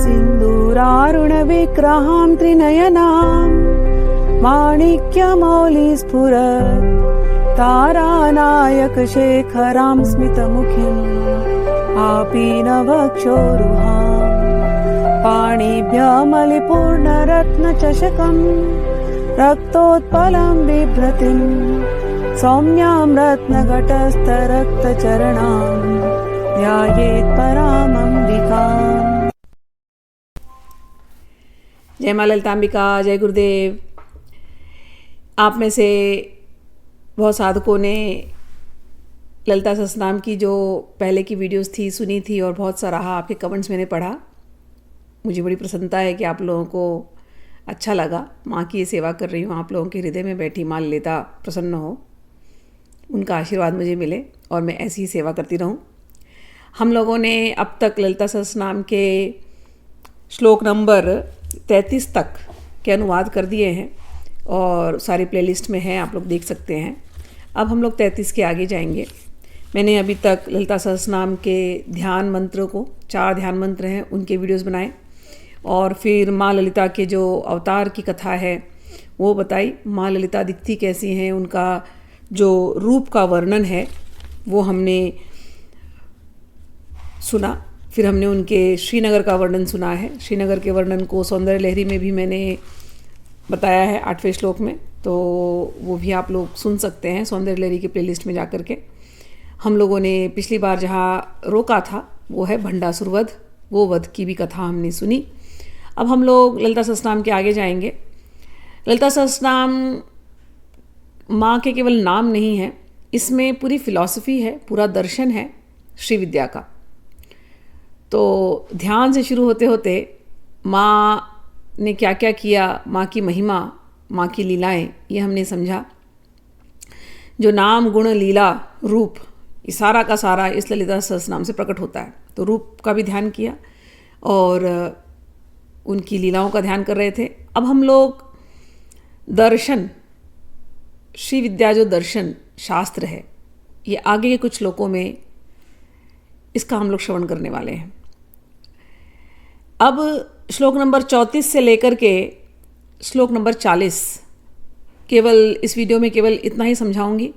सिन्दूरारुणविग्रहां त्रिनयनां माणिक्यमौलिस्फुरत् तारानायकशेखरां स्मितमुखीम् आपीनवक्षोरुहां पाणिभ्यमलिपूर्णरत्नचषकम् रक्तोत्पलं बिभ्रतिं सौम्यां रत्नघटस्थरक्तचरणां ध्यायेत् परामम्बिकाम्। जय माँ ललिताम्बिका, जय गुरुदेव। आप में से बहुत साधकों ने ललिता सहस्त्रनाम की जो पहले की वीडियोस थी सुनी थी और बहुत सराहा। आपके कमेंट्स मैंने पढ़ा, मुझे बड़ी प्रसन्नता है कि आप लोगों को अच्छा लगा। माँ की ये सेवा कर रही हूँ, आप लोगों के हृदय में बैठी माँ ललिता प्रसन्न हो, उनका आशीर्वाद मुझे मिले और मैं ऐसी ही सेवा करती रहूँ। हम लोगों ने अब तक ललिता सहस्त्रनाम के श्लोक नंबर 33 तक के अनुवाद कर दिए हैं और सारी प्लेलिस्ट में हैं, आप लोग देख सकते हैं। अब हम लोग 33 के आगे जाएंगे। मैंने अभी तक ललिता सहस्त्रनाम के ध्यान मंत्रों को, 4 ध्यान मंत्र हैं, उनके वीडियोस बनाए और फिर माँ ललिता के जो अवतार की कथा है वो बताई। माँ ललिता दिखती कैसी हैं, उनका जो रूप का वर्णन है वो हमने सुना। फिर हमने उनके श्रीनगर का वर्णन सुना है। श्रीनगर के वर्णन को सौंदर्य लहरी में भी मैंने बताया है 8वें श्लोक में, तो वो भी आप लोग सुन सकते हैं सौंदर्य लहरी की प्लेलिस्ट में जाकर के। हम लोगों ने पिछली बार जहाँ रोका था वो है भंडासुर वध, वो वध की भी कथा हमने सुनी। अब हम लोग ललिता सहस्त्रनाम के आगे जाएंगे। ललिता सहस्त्रनाम माँ के केवल नाम नहीं है, इसमें पूरी फिलॉसफी है, पूरा दर्शन है श्री विद्या का। तो ध्यान से शुरू होते होते माँ ने क्या क्या किया, माँ की महिमा, माँ की लीलाएं, ये हमने समझा। जो नाम गुण लीला रूप, ये सारा का सारा इस ललिता सहस्त्रनाम से प्रकट होता है। तो रूप का भी ध्यान किया और उनकी लीलाओं का ध्यान कर रहे थे। अब हम लोग दर्शन, श्री विद्या जो दर्शन शास्त्र है, ये आगे के कुछ श्लोकों में इसका हम लोग श्रवण करने वाले हैं। अब श्लोक नंबर 34 से लेकर के श्लोक नंबर 40 केवल इस वीडियो में केवल इतना ही समझाऊंगी,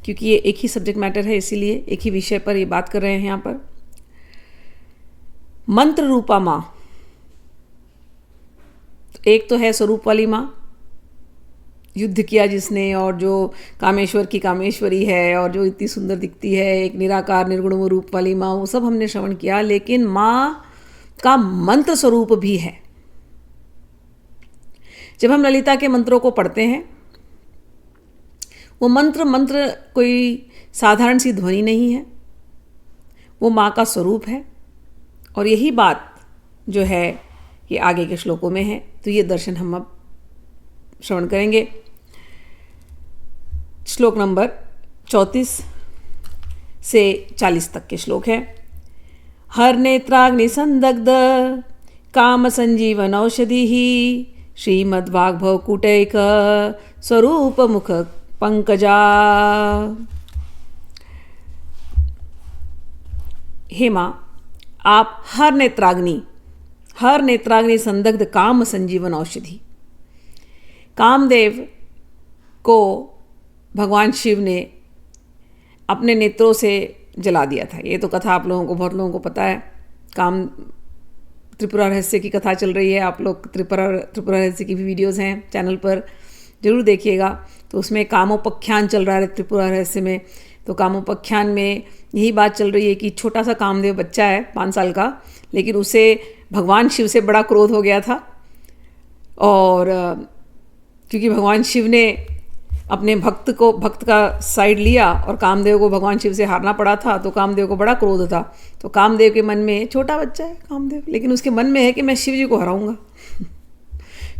क्योंकि ये एक ही सब्जेक्ट मैटर है, इसीलिए एक ही विषय पर ये बात कर रहे हैं यहाँ पर। मंत्र रूपा माँ, एक तो है स्वरूप वाली माँ, युद्ध किया जिसने, और जो कामेश्वर की कामेश्वरी है और जो इतनी सुंदर दिखती है, एक निराकार निर्गुण वो रूप वाली माँ, वो सब हमने श्रवण किया। लेकिन माँ का मंत्र स्वरूप भी है। जब हम ललिता के मंत्रों को पढ़ते हैं, वो मंत्र कोई साधारण सी ध्वनि नहीं है, वो माँ का स्वरूप है। और यही बात जो है ये आगे के श्लोकों में है। तो ये दर्शन हम अब श्रवण करेंगे। श्लोक नंबर 34 से 40 तक के श्लोक है। हर नेत्राग्नि संदग्ध काम संजीवन औषधि श्रीमद्वाग्भव कुटैक स्वरूप मुख पंकजा। हे माँ, आप हर नेत्राग्नि संदग्ध काम संजीवन औषधि, कामदेव को भगवान शिव ने अपने नेत्रों से जला दिया था। ये तो कथा आप लोगों को, बहुत लोगों को पता है। काम त्रिपुरा रहस्य की कथा चल रही है, आप लोग त्रिपुरा रहस्य की भी वीडियोस हैं चैनल पर, जरूर देखिएगा। तो उसमें कामोपख्यान चल रहा है त्रिपुरा रहस्य में। तो कामोपख्यान में यही बात चल रही है कि छोटा सा कामदेव बच्चा है 5 साल का, लेकिन उसे भगवान शिव से बड़ा क्रोध हो गया था। और क्योंकि भगवान शिव ने अपने भक्त का साइड लिया और कामदेव को भगवान शिव से हारना पड़ा था, तो कामदेव को बड़ा क्रोध था। तो कामदेव के मन में, छोटा बच्चा है कामदेव, लेकिन उसके मन में है कि मैं शिव जी को हराऊंगा।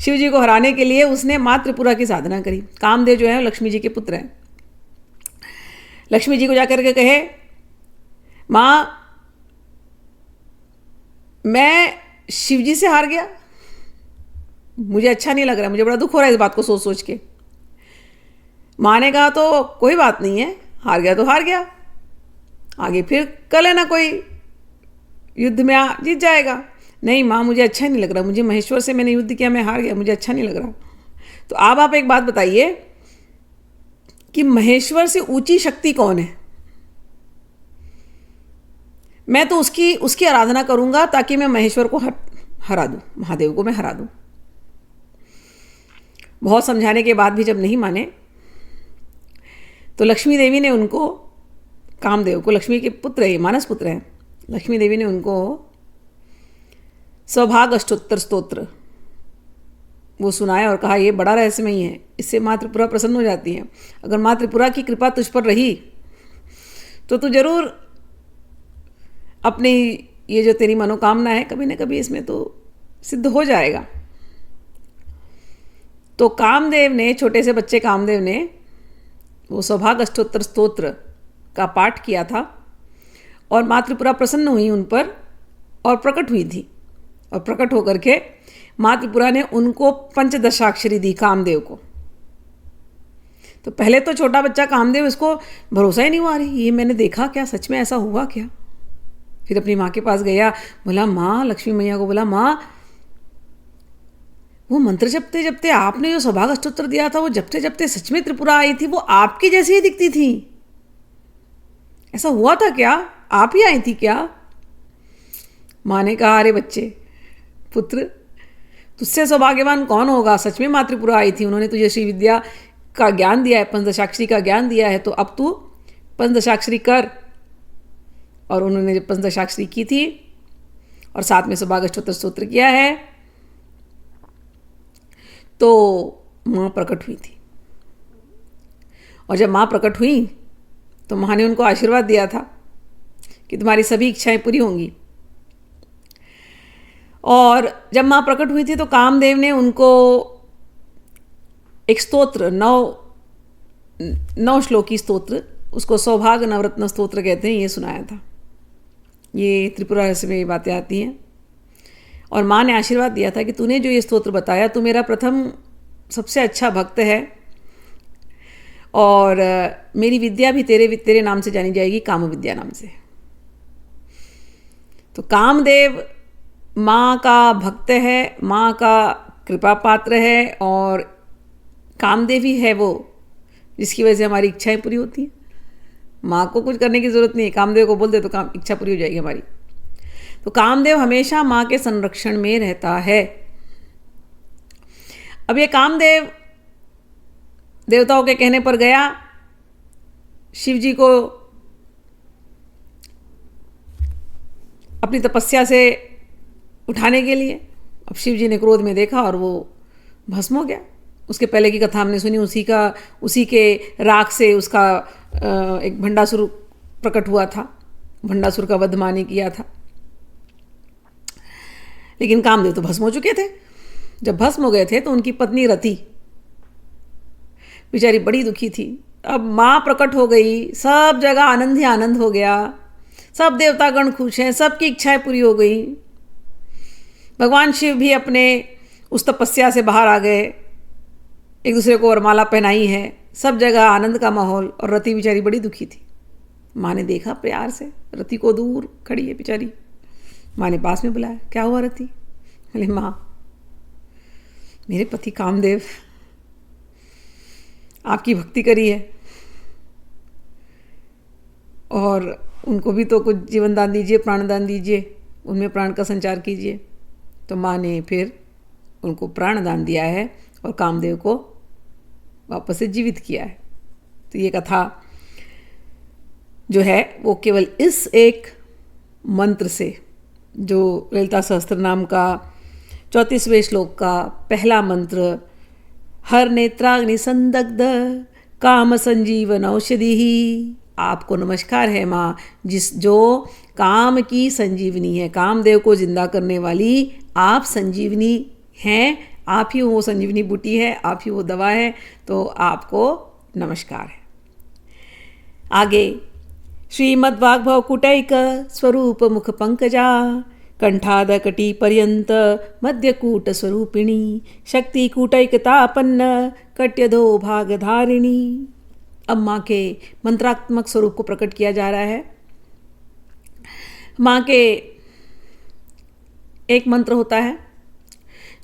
शिव जी को हराने के लिए उसने माँ त्रिपुरा की साधना करी। कामदेव जो है लक्ष्मी जी के पुत्र हैं। लक्ष्मी जी को जाकर के कहे, माँ मैं शिव जी से हार गया, मुझे अच्छा नहीं लग रहा, मुझे बड़ा दुख हो रहा है इस बात को सोच सोच के। माँ ने कहा तो कोई बात नहीं है, हार गया तो हार गया, आगे फिर कर लेना, कोई युद्ध में जीत जाएगा। नहीं माँ मुझे अच्छा नहीं लग रहा, मुझे महेश्वर से मैंने युद्ध किया, मैं हार गया, मुझे अच्छा नहीं लग रहा। तो अब आप एक बात बताइए कि महेश्वर से ऊंची शक्ति कौन है? मैं तो उसकी आराधना करूंगा ताकि मैं महेश्वर को हरा दूं, महादेव को मैं हरा दूं। बहुत समझाने के बाद भी जब नहीं माने तो लक्ष्मी देवी ने उनको, कामदेव को, लक्ष्मी के पुत्र है, मानस पुत्र हैं, लक्ष्मी देवी ने उनको सौभाग्य अष्टोत्तर स्तोत्र वो सुनाया और कहा ये बड़ा रहस्यमयी है, इससे माँ त्रिपुरा प्रसन्न हो जाती है। अगर माँ त्रिपुरा की कृपा तुझ पर रही तो तू जरूर अपनी ये जो तेरी मनोकामना है कभी ना कभी इसमें तो सिद्ध हो जाएगा। तो कामदेव ने, छोटे से बच्चे कामदेव ने वो सौभाग्य अष्टोत्तर स्तोत्र का पाठ किया था और माँ त्रिपुरा प्रसन्न हुई उन पर और प्रकट हुई थी। और प्रकट होकर के माँ त्रिपुरा ने उनको पंचदशाक्षरी दी कामदेव को। तो पहले तो छोटा बच्चा कामदेव, इसको भरोसा ही नहीं हुआ, रही ये मैंने देखा क्या, सच में ऐसा हुआ क्या? फिर अपनी माँ के पास गया, बोला माँ, लक्ष्मी मैया को बोला माँ, वो मंत्र जपते जपते आपने जो सौभाग्य अष्टोत्तर दिया था वो जपते जपते सच में त्रिपुरा आई थी, वो आपकी जैसी ही दिखती थी, ऐसा हुआ था क्या? आप ही आई थी क्या? माँ ने कहा अरे बच्चे, पुत्र, तुझसे सौभाग्यवान कौन होगा, सच में माँ त्रिपुरा आई थी, उन्होंने तुझे श्री विद्या का ज्ञान दिया है, पंचदशाक्षरी का ज्ञान दिया है, तो अब तू पंचदशाक्षरी कर। और उन्होंने जब पंचदशाक्षरी की थी और साथ में सौभाग्य अष्टोत्तर स्तोत्र किया है तो माँ प्रकट हुई थी। और जब माँ प्रकट हुई तो माँ ने उनको आशीर्वाद दिया था कि तुम्हारी सभी इच्छाएं पूरी होंगी। और जब माँ प्रकट हुई थी तो कामदेव ने उनको एक स्तोत्र, 9 श्लोकी स्तोत्र, उसको सौभाग्य नवरत्न स्तोत्र कहते हैं, ये सुनाया था। ये त्रिपुरा रहस्य में ये बातें आती हैं। और माँ ने आशीर्वाद दिया था कि तूने जो ये स्तोत्र बताया, तू मेरा प्रथम सबसे अच्छा भक्त है और मेरी विद्या भी तेरे नाम से जानी जाएगी, काम विद्या नाम से। तो कामदेव माँ का भक्त है, माँ का कृपा पात्र है और कामदेव ही है वो जिसकी वजह से हमारी इच्छाएं पूरी होती हैं। माँ को कुछ करने की ज़रूरत नहीं है, कामदेव को बोल दे तो काम इच्छा पूरी हो जाएगी हमारी। तो कामदेव हमेशा माँ के संरक्षण में रहता है। अब ये कामदेव देवताओं के कहने पर गया शिव जी को अपनी तपस्या से उठाने के लिए। अब शिव जी ने क्रोध में देखा और वो भस्म हो गया। उसके पहले की कथा हमने सुनी, उसी के राख से उसका एक भंडासुर प्रकट हुआ था, भंडासुर का वध माँ ने किया था। लेकिन कामदेव तो भस्म हो चुके थे। जब भस्म हो गए थे तो उनकी पत्नी रति बेचारी बड़ी दुखी थी। अब माँ प्रकट हो गई, सब जगह आनंद ही आनंद हो गया, सब देवतागण खुश हैं, सबकी इच्छाएं पूरी हो गई। भगवान शिव भी अपने उस तपस्या से बाहर आ गए, एक दूसरे को वरमाला पहनाई है, सब जगह आनंद का माहौल। और रति बेचारी बड़ी दुखी थी। माँ ने देखा प्यार से, रति को दूर खड़ी है बेचारी। माँ ने पास में बुलाया, क्या हुआ रति? बोले माँ, मेरे पति कामदेव आपकी भक्ति करी है और उनको भी तो कुछ जीवन दान दीजिए, प्राण दान दीजिए, उनमें प्राण का संचार कीजिए। तो माँ ने फिर उनको प्राण दान दिया है और कामदेव को वापस से जीवित किया है। तो ये कथा जो है वो केवल इस एक मंत्र से, जो ललिता सहस्त्र नाम का 34वें श्लोक का पहला मंत्र, हर नेत्राग्नि संदग्ध काम संजीवन औषधि ही। आपको नमस्कार है माँ, जो काम की संजीवनी है, कामदेव को जिंदा करने वाली आप संजीवनी हैं, आप ही वो संजीवनी बूटी है, आप ही वो दवा है, तो आपको नमस्कार है। आगे श्रीमद्वाग्भव कुटैक स्वरूप मुख पंकजा कंठाद कटी पर्यंत मध्यकूट स्वरूपिणी शक्ति कूटैकतापन्न कट्यधो भागधारिणी। अब माँ के मंत्रात्मक स्वरूप को प्रकट किया जा रहा है। माँ के एक मंत्र होता है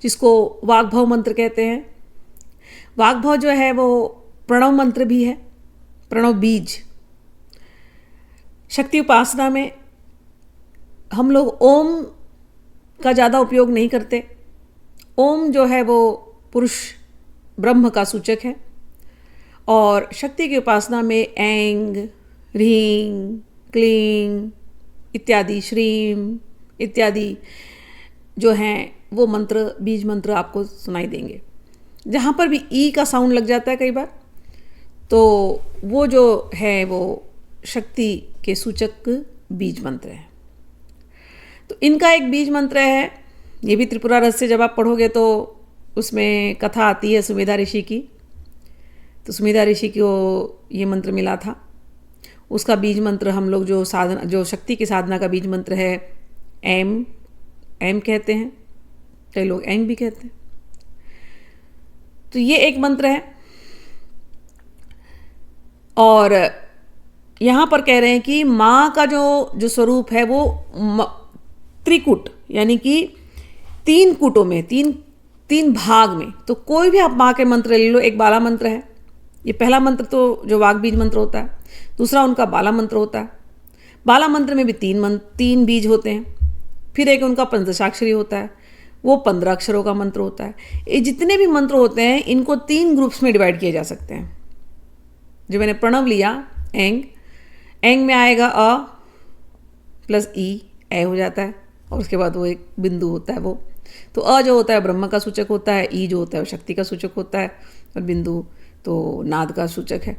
जिसको वाग्भव मंत्र कहते हैं। वाग्भव जो है वो प्रणव मंत्र भी है, प्रणव बीज। शक्ति उपासना में हम लोग ओम का ज़्यादा उपयोग नहीं करते। ओम जो है वो पुरुष ब्रह्म का सूचक है, और शक्ति की उपासना में ऐंग, ह्रीं, क्लीं इत्यादि, श्रीं इत्यादि जो हैं वो मंत्र, बीज मंत्र आपको सुनाई देंगे। जहाँ पर भी ई का साउंड लग जाता है कई बार, तो वो जो है वो शक्ति के सूचक बीज मंत्र है। तो इनका एक बीज मंत्र है, ये भी त्रिपुरा रहस्य जब आप पढ़ोगे तो उसमें कथा आती है सुमेधा ऋषि की। तो सुमेधा ऋषि को ये मंत्र मिला था, उसका बीज मंत्र हम लोग जो साधना, जो शक्ति की साधना का बीज मंत्र है, एम, एम कहते हैं, कई लोग एंग भी कहते हैं। तो ये एक मंत्र है। और यहाँ पर कह रहे हैं कि माँ का जो स्वरूप है वो त्रिकूट, यानी कि 3 कूटों में, तीन भाग में। तो कोई भी आप माँ के मंत्र ले लो। एक बाला मंत्र है, ये पहला मंत्र तो जो वाग बीज मंत्र होता है। दूसरा उनका बाला मंत्र होता है। बाला मंत्र में भी 3 बीज होते हैं। फिर एक उनका पंचदशाक्षरी होता है, वो 15 अक्षरों का मंत्र होता है। ये जितने भी मंत्र होते हैं इनको 3 ग्रुप्स में डिवाइड किए जा सकते हैं। जो मैंने प्रणव लिया, एंग, एंग में आएगा अ प्लस ई, ए हो जाता है, और उसके बाद वो एक बिंदु होता है वो। तो अ जो होता है ब्रह्म का सूचक होता है, ई जो होता है वो शक्ति का सूचक होता है, और बिंदु तो नाद का सूचक है,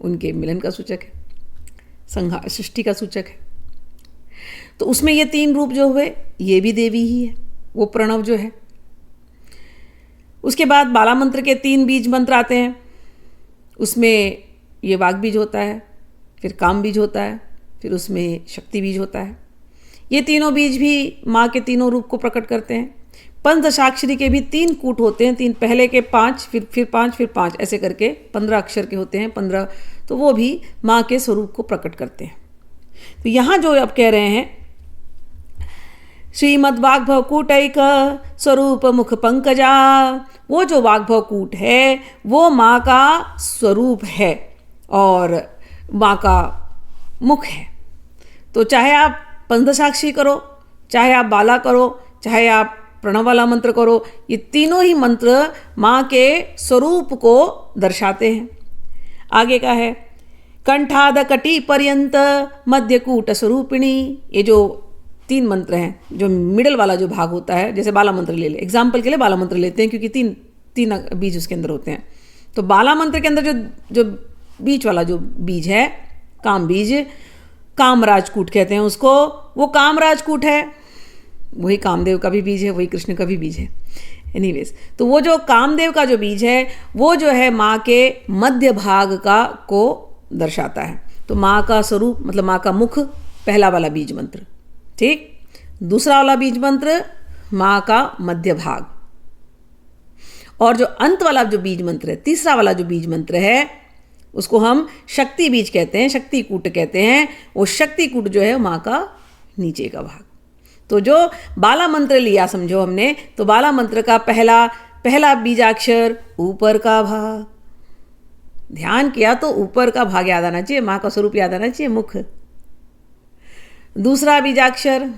उनके मिलन का सूचक है, संहार सृष्टि का सूचक है। तो उसमें ये 3 रूप जो हुए ये भी देवी ही है, वो प्रणव जो है। उसके बाद बाला मंत्र के 3 बीज मंत्र आते हैं। उसमें ये वाग बीज होता है, फिर काम बीज होता है, फिर उसमें शक्ति बीज होता है। ये तीनों बीज भी माँ के तीनों रूप को प्रकट करते हैं। पंचदशाक्षरी के भी 3 कूट होते हैं, 3 पहले के 5, फिर 5, फिर 5, ऐसे करके 15 अक्षर के होते हैं, 15। तो वो भी माँ के स्वरूप को प्रकट करते हैं। तो यहाँ जो अब कह रहे हैं, श्रीमद् वाग्भव कूटैक स्वरूप मुख पंकजा, वो जो वाग्भव कूट है वो माँ का स्वरूप है और माँ का मुख है। तो चाहे आप पंचदशाक्षरी करो, चाहे आप बाला करो, चाहे आप प्रणव वाला मंत्र करो, ये तीनों ही मंत्र माँ के स्वरूप को दर्शाते हैं। आगे का है कंठाद कटी पर्यंत मध्यकूट स्वरूपिणी। ये जो 3 मंत्र हैं, जो मिडल वाला जो भाग होता है, जैसे बाला मंत्र ले ले, एग्जाम्पल के लिए बाला मंत्र लेते हैं क्योंकि 3 बीज उसके अंदर होते हैं। तो बाला मंत्र के अंदर जो बीच वाला जो बीज है, काम बीज, कामराजकूट कहते हैं उसको, वो कामराजकूट है, वही कामदेव का भी बीज है, वही कृष्ण का भी बीज है। एनीवेज, तो वो जो कामदेव का जो बीज है वो जो है माँ के मध्य भाग का को दर्शाता है। तो माँ का स्वरूप मतलब माँ का मुख, पहला वाला बीज मंत्र, ठीक। दूसरा वाला बीज मंत्र माँ का मध्य भाग, और जो अंत वाला जो बीज मंत्र है, तीसरा वाला जो बीज मंत्र है, उसको हम शक्ति बीज कहते हैं, शक्ति कूट कहते हैं। वो शक्ति कूट जो है माँ का नीचे का भाग। तो जो बाला मंत्र लिया समझो हमने, तो बाला मंत्र का पहला बीजाक्षर ऊपर का भाग, ध्यान किया तो ऊपर का भाग याद आना चाहिए, माँ का स्वरूप याद आना चाहिए, मुख। दूसरा बीजाक्षर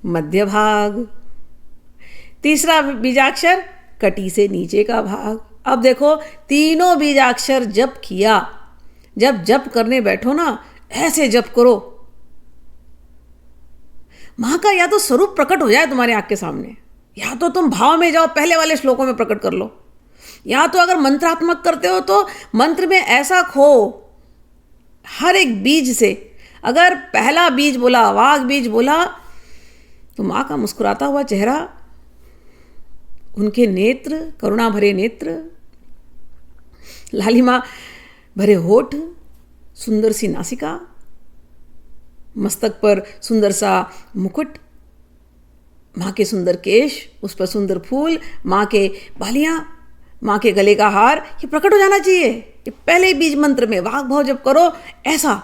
मध्य भाग, तीसरा बीजाक्षर कटी से नीचे का भाग। अब देखो तीनों बीजाक्षर जप किया, जब जप करने बैठो ना ऐसे जप करो, माँ का या तो स्वरूप प्रकट हो जाए तुम्हारे आंख के सामने, या तो तुम भाव में जाओ, पहले वाले श्लोकों में प्रकट कर लो, या तो अगर मंत्रात्मक करते हो तो मंत्र में ऐसा खो हर एक बीज से। अगर पहला बीज बोला, वाग बीज बोला, तो माँ का मुस्कुराता हुआ चेहरा, उनके नेत्र करुणा भरे नेत्र, लालिमा भरे होठ, सुंदर सी नासिका, मस्तक पर सुंदर सा मुकुट, माँ के सुंदर केश, उस पर सुंदर फूल, माँ के बालियाँ, माँ के गले का हार, ये प्रकट हो जाना चाहिए। ये पहले बीज मंत्र में वाग भाव जब करो ऐसा।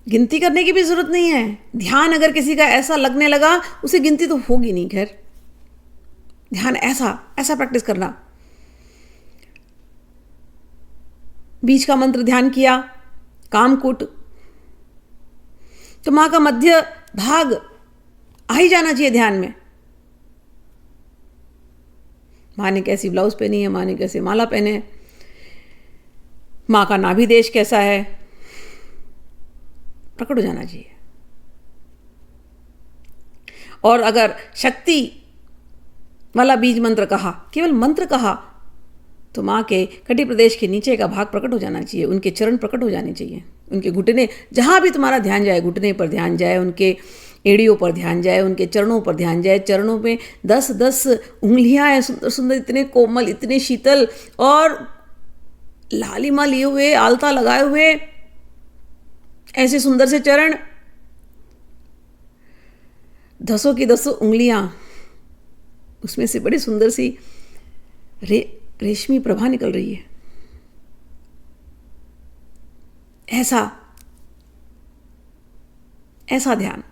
गिनती करने की भी जरूरत नहीं है। ध्यान अगर किसी का ऐसा लगने लगा, उसे गिनती तो होगी नहीं। खैर, ध्यान ऐसा ऐसा प्रैक्टिस करना। बीच का मंत्र ध्यान किया, कामकुट, तो मां का मध्य भाग आ ही जाना चाहिए ध्यान में। मां ने कैसी ब्लाउज पहनी है, मां ने कैसे माला पहने है, मां का नाभि देश कैसा है, प्रकट हो जाना चाहिए। और अगर शक्ति वाला बीज मंत्र कहा, केवल मंत्र कहा, तो मां के कटी प्रदेश के नीचे का भाग प्रकट हो जाना चाहिए, उनके चरण प्रकट हो जाने चाहिए, उनके घुटने, जहां भी तुम्हारा ध्यान जाए, घुटने पर ध्यान जाए, उनके एड़ियों पर ध्यान जाए, उनके चरणों पर ध्यान जाए। चरणों में 10-10 उंगलियां हैं, सुंदर सुंदर, इतने कोमल, इतने शीतल, और लालिमा लिए हुए, आलता लगाए हुए, ऐसे सुंदर से चरण, 10 की 10 उंगलियां, उसमें से बड़ी सुंदर सी रेशमी प्रभा निकल रही है। ऐसा ध्यान।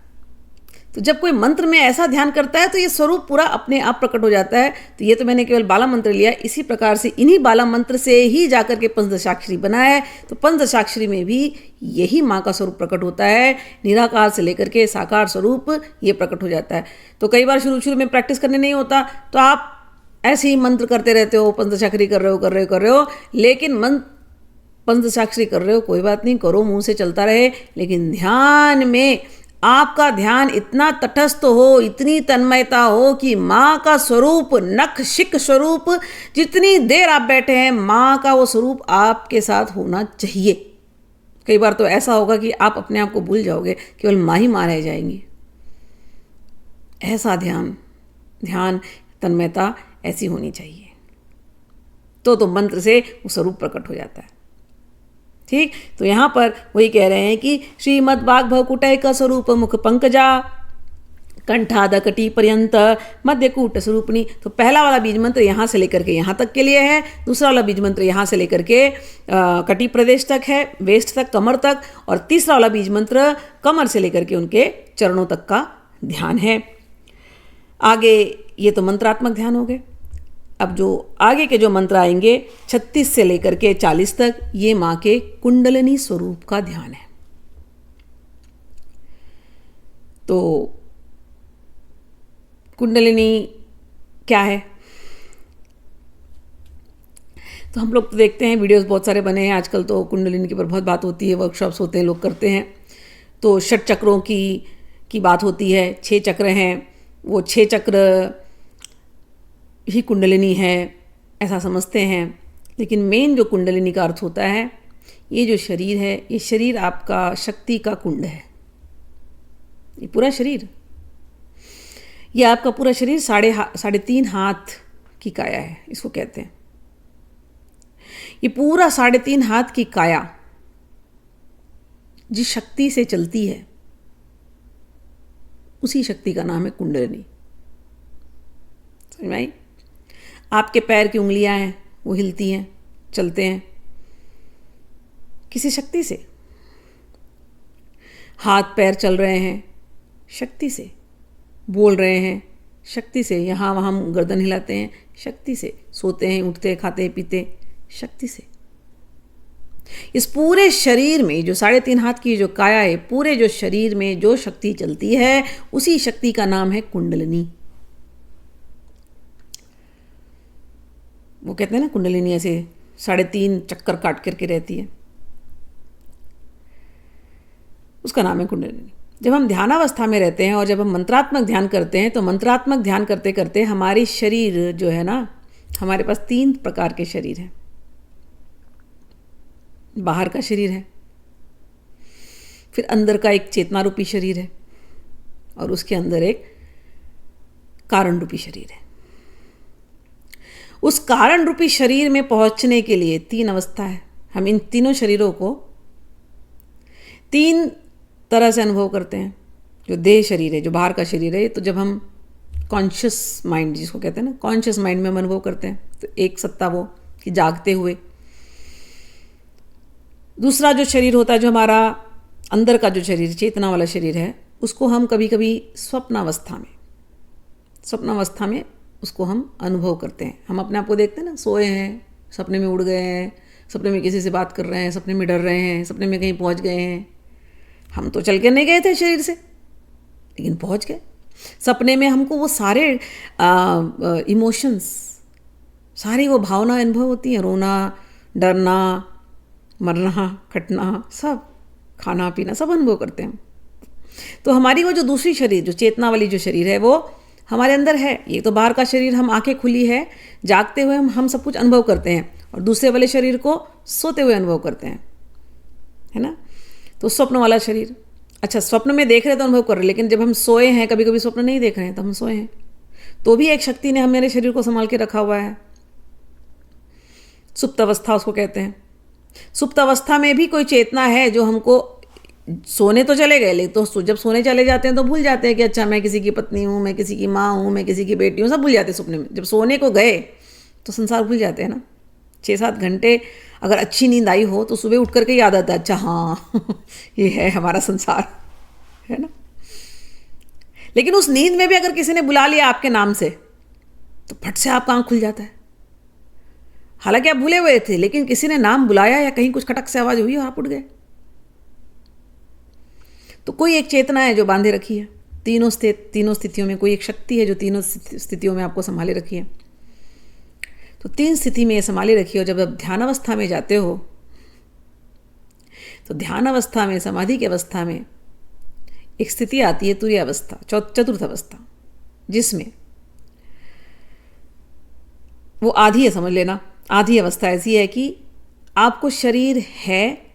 तो जब कोई मंत्र में ऐसा ध्यान करता है तो ये स्वरूप पूरा अपने आप प्रकट हो जाता है। तो ये तो मैंने केवल बाला मंत्र लिया, इसी प्रकार से इन्हीं बाला मंत्र से ही जाकर के पंचदशाक्षरी बना है। तो पंचदशाक्षरी में भी यही माँ का स्वरूप प्रकट होता है, निराकार से लेकर के साकार स्वरूप ये प्रकट हो जाता है। तो कई बार शुरू में प्रैक्टिस करने नहीं होता, तो आप ऐसे ही मंत्र करते रहते हो, पंचदशाक्षरी कर रहे हो, लेकिन पंचदशाक्षरी कर रहे हो, कोई बात नहीं, करो, मुंह से चलता रहे, लेकिन ध्यान में आपका ध्यान इतना तटस्थ हो, इतनी तन्मयता हो कि माँ का स्वरूप, नख शिक स्वरूप, जितनी देर आप बैठे हैं, माँ का वो स्वरूप आपके साथ होना चाहिए। कई बार तो ऐसा होगा कि आप अपने आप को भूल जाओगे, केवल माँ ही माँ रह जाएंगी। ऐसा ध्यान तन्मयता ऐसी होनी चाहिए, तो मंत्र से वो स्वरूप प्रकट हो जाता है। ठीक, तो यहां पर वही कह रहे हैं कि श्रीमद् वाग्भवकुटय का स्वरूप मुख पंकजा कंठादकटी पर्यंत मध्यकूट स्वरूपणी। तो पहला वाला बीज मंत्र यहाँ से लेकर के यहाँ तक के लिए है, दूसरा वाला बीज मंत्र यहाँ से लेकर के कटी प्रदेश तक है, वेस्ट तक, कमर तक, और तीसरा वाला बीज मंत्र कमर से लेकर के उनके चरणों तक का ध्यान है। आगे ये तो मंत्रात्मक ध्यान हो गए। अब जो आगे के जो मंत्र आएंगे 36 से लेकर के 40 तक, ये माँ के कुंडलिनी स्वरूप का ध्यान है। तो कुंडलिनी क्या है? तो हम लोग तो देखते हैं, वीडियोस बहुत सारे बने हैं आजकल, तो कुंडलिनी के ऊपर बहुत बात होती है, वर्कशॉप्स होते हैं, लोग करते हैं। तो 6 चक्रों की बात होती है, 6 चक्र हैं, वो 6 चक्र ही कुंडलिनी है ऐसा समझते हैं। लेकिन मेन जो कुंडलिनी का अर्थ होता है, ये जो शरीर है, ये शरीर आपका शक्ति का कुंड है। ये पूरा शरीर, ये आपका पूरा शरीर 3.5 हाथ की काया है, इसको कहते हैं। ये पूरा 3.5 हाथ की काया जिस शक्ति से चलती है, उसी शक्ति का नाम है कुंडलिनी। समझ में आई? आपके पैर की उंगलियां हैं, वो हिलती हैं, चलते हैं किसी शक्ति से। हाथ पैर चल रहे हैं शक्ति से, बोल रहे हैं शक्ति से, यहाँ वहाँ गर्दन हिलाते हैं शक्ति से, सोते हैं, उठते, खाते, पीते शक्ति से। इस पूरे शरीर में जो 3.5 हाथ की जो काया है, पूरे जो शरीर में जो शक्ति चलती है, उसी शक्ति का नाम है कुंडलिनी। वो कहते हैं ना, कुंडलिनी ऐसे 3.5 चक्कर काट करके रहती है, उसका नाम है कुंडलिनी। जब हम ध्यानावस्था में रहते हैं और जब हम मंत्रात्मक ध्यान करते हैं, तो मंत्रात्मक ध्यान करते करते हमारी शरीर जो है ना, हमारे पास 3 प्रकार के शरीर हैं। बाहर का शरीर है, फिर अंदर का एक चेतना रूपी शरीर है, और उसके अंदर एक कारण रूपी शरीर है। उस कारण रूपी शरीर में पहुंचने के लिए 3 अवस्था है। हम इन तीनों शरीरों को 3 तरह से अनुभव करते हैं। जो देह शरीर है, जो बाहर का शरीर है, तो जब हम कॉन्शियस माइंड जिसको कहते हैं ना, कॉन्शियस माइंड में हम अनुभव करते हैं, तो एक सत्ता वो कि जागते हुए। दूसरा जो शरीर होता है, जो हमारा अंदर का जो शरीर, चेतना वाला शरीर है, उसको हम कभी कभी स्वप्नावस्था में उसको हम अनुभव करते हैं। हम अपने आप को देखते हैं ना, सोए हैं, सपने में उड़ गए हैं, सपने में किसी से बात कर रहे हैं, सपने में डर रहे हैं, सपने में कहीं पहुंच गए हैं। हम तो चल के नहीं गए थे शरीर से, लेकिन पहुंच गए। सपने में हमको वो सारे इमोशंस, सारी वो भावना अनुभव होती हैं, रोना, डरना, मरना, कटना, सब, खाना पीना, सब अनुभव करते हैं। तो हमारी वो जो दूसरी शरीर, जो चेतना वाली जो शरीर है, वो हमारे अंदर है। ये तो बाहर का शरीर, हम आंखें खुली है, जागते हुए हम सब कुछ अनुभव करते हैं, और दूसरे वाले शरीर को सोते हुए अनुभव करते हैं, है ना। तो स्वप्न वाला शरीर, अच्छा स्वप्न में देख रहे तो अनुभव कर रहे, लेकिन जब हम सोए हैं, कभी कभी स्वप्न नहीं देख रहे हैं, तो हम सोए हैं, तो भी एक शक्ति ने हमारे शरीर को संभाल के रखा हुआ है। सुप्त अवस्था उसको कहते हैं। सुप्त अवस्था में भी कोई चेतना है जो हमको, सोने तो चले गए, लेकिन तो जब सोने चले जाते हैं तो भूल जाते हैं कि अच्छा मैं किसी की पत्नी हूँ, मैं किसी की माँ हूँ, मैं किसी की बेटी हूँ, सब भूल जाते हैं सपने में। जब सोने को गए तो संसार भूल जाते हैं ना। 6-7 घंटे अगर अच्छी नींद आई हो तो सुबह उठ करके याद आता है, अच्छा हाँ ये है हमारा संसार, है ना। लेकिन उस नींद में भी अगर किसी ने बुला लिया आपके नाम से, तो फट से आपका आँख खुल जाता है। हालांकि आप भूले हुए थे, लेकिन किसी ने नाम बुलाया या कहीं कुछ खटक से आवाज़ हुई और आप उठ गए। तो कोई एक चेतना है जो बांधे रखी है तीनों स्थितियों में। कोई एक शक्ति है जो तीनों स्थितियों में आपको संभाले रखी है। तो 3 स्थिति में ये संभाले रखी है। और जब आप ध्यान अवस्था में जाते हो, तो ध्यान अवस्था में, समाधि की अवस्था में एक स्थिति आती है तुरीय अवस्था, चतुर्थ अवस्था, जिसमें वो आधी है, समझ लेना। आधी अवस्था ऐसी है कि आपको शरीर है,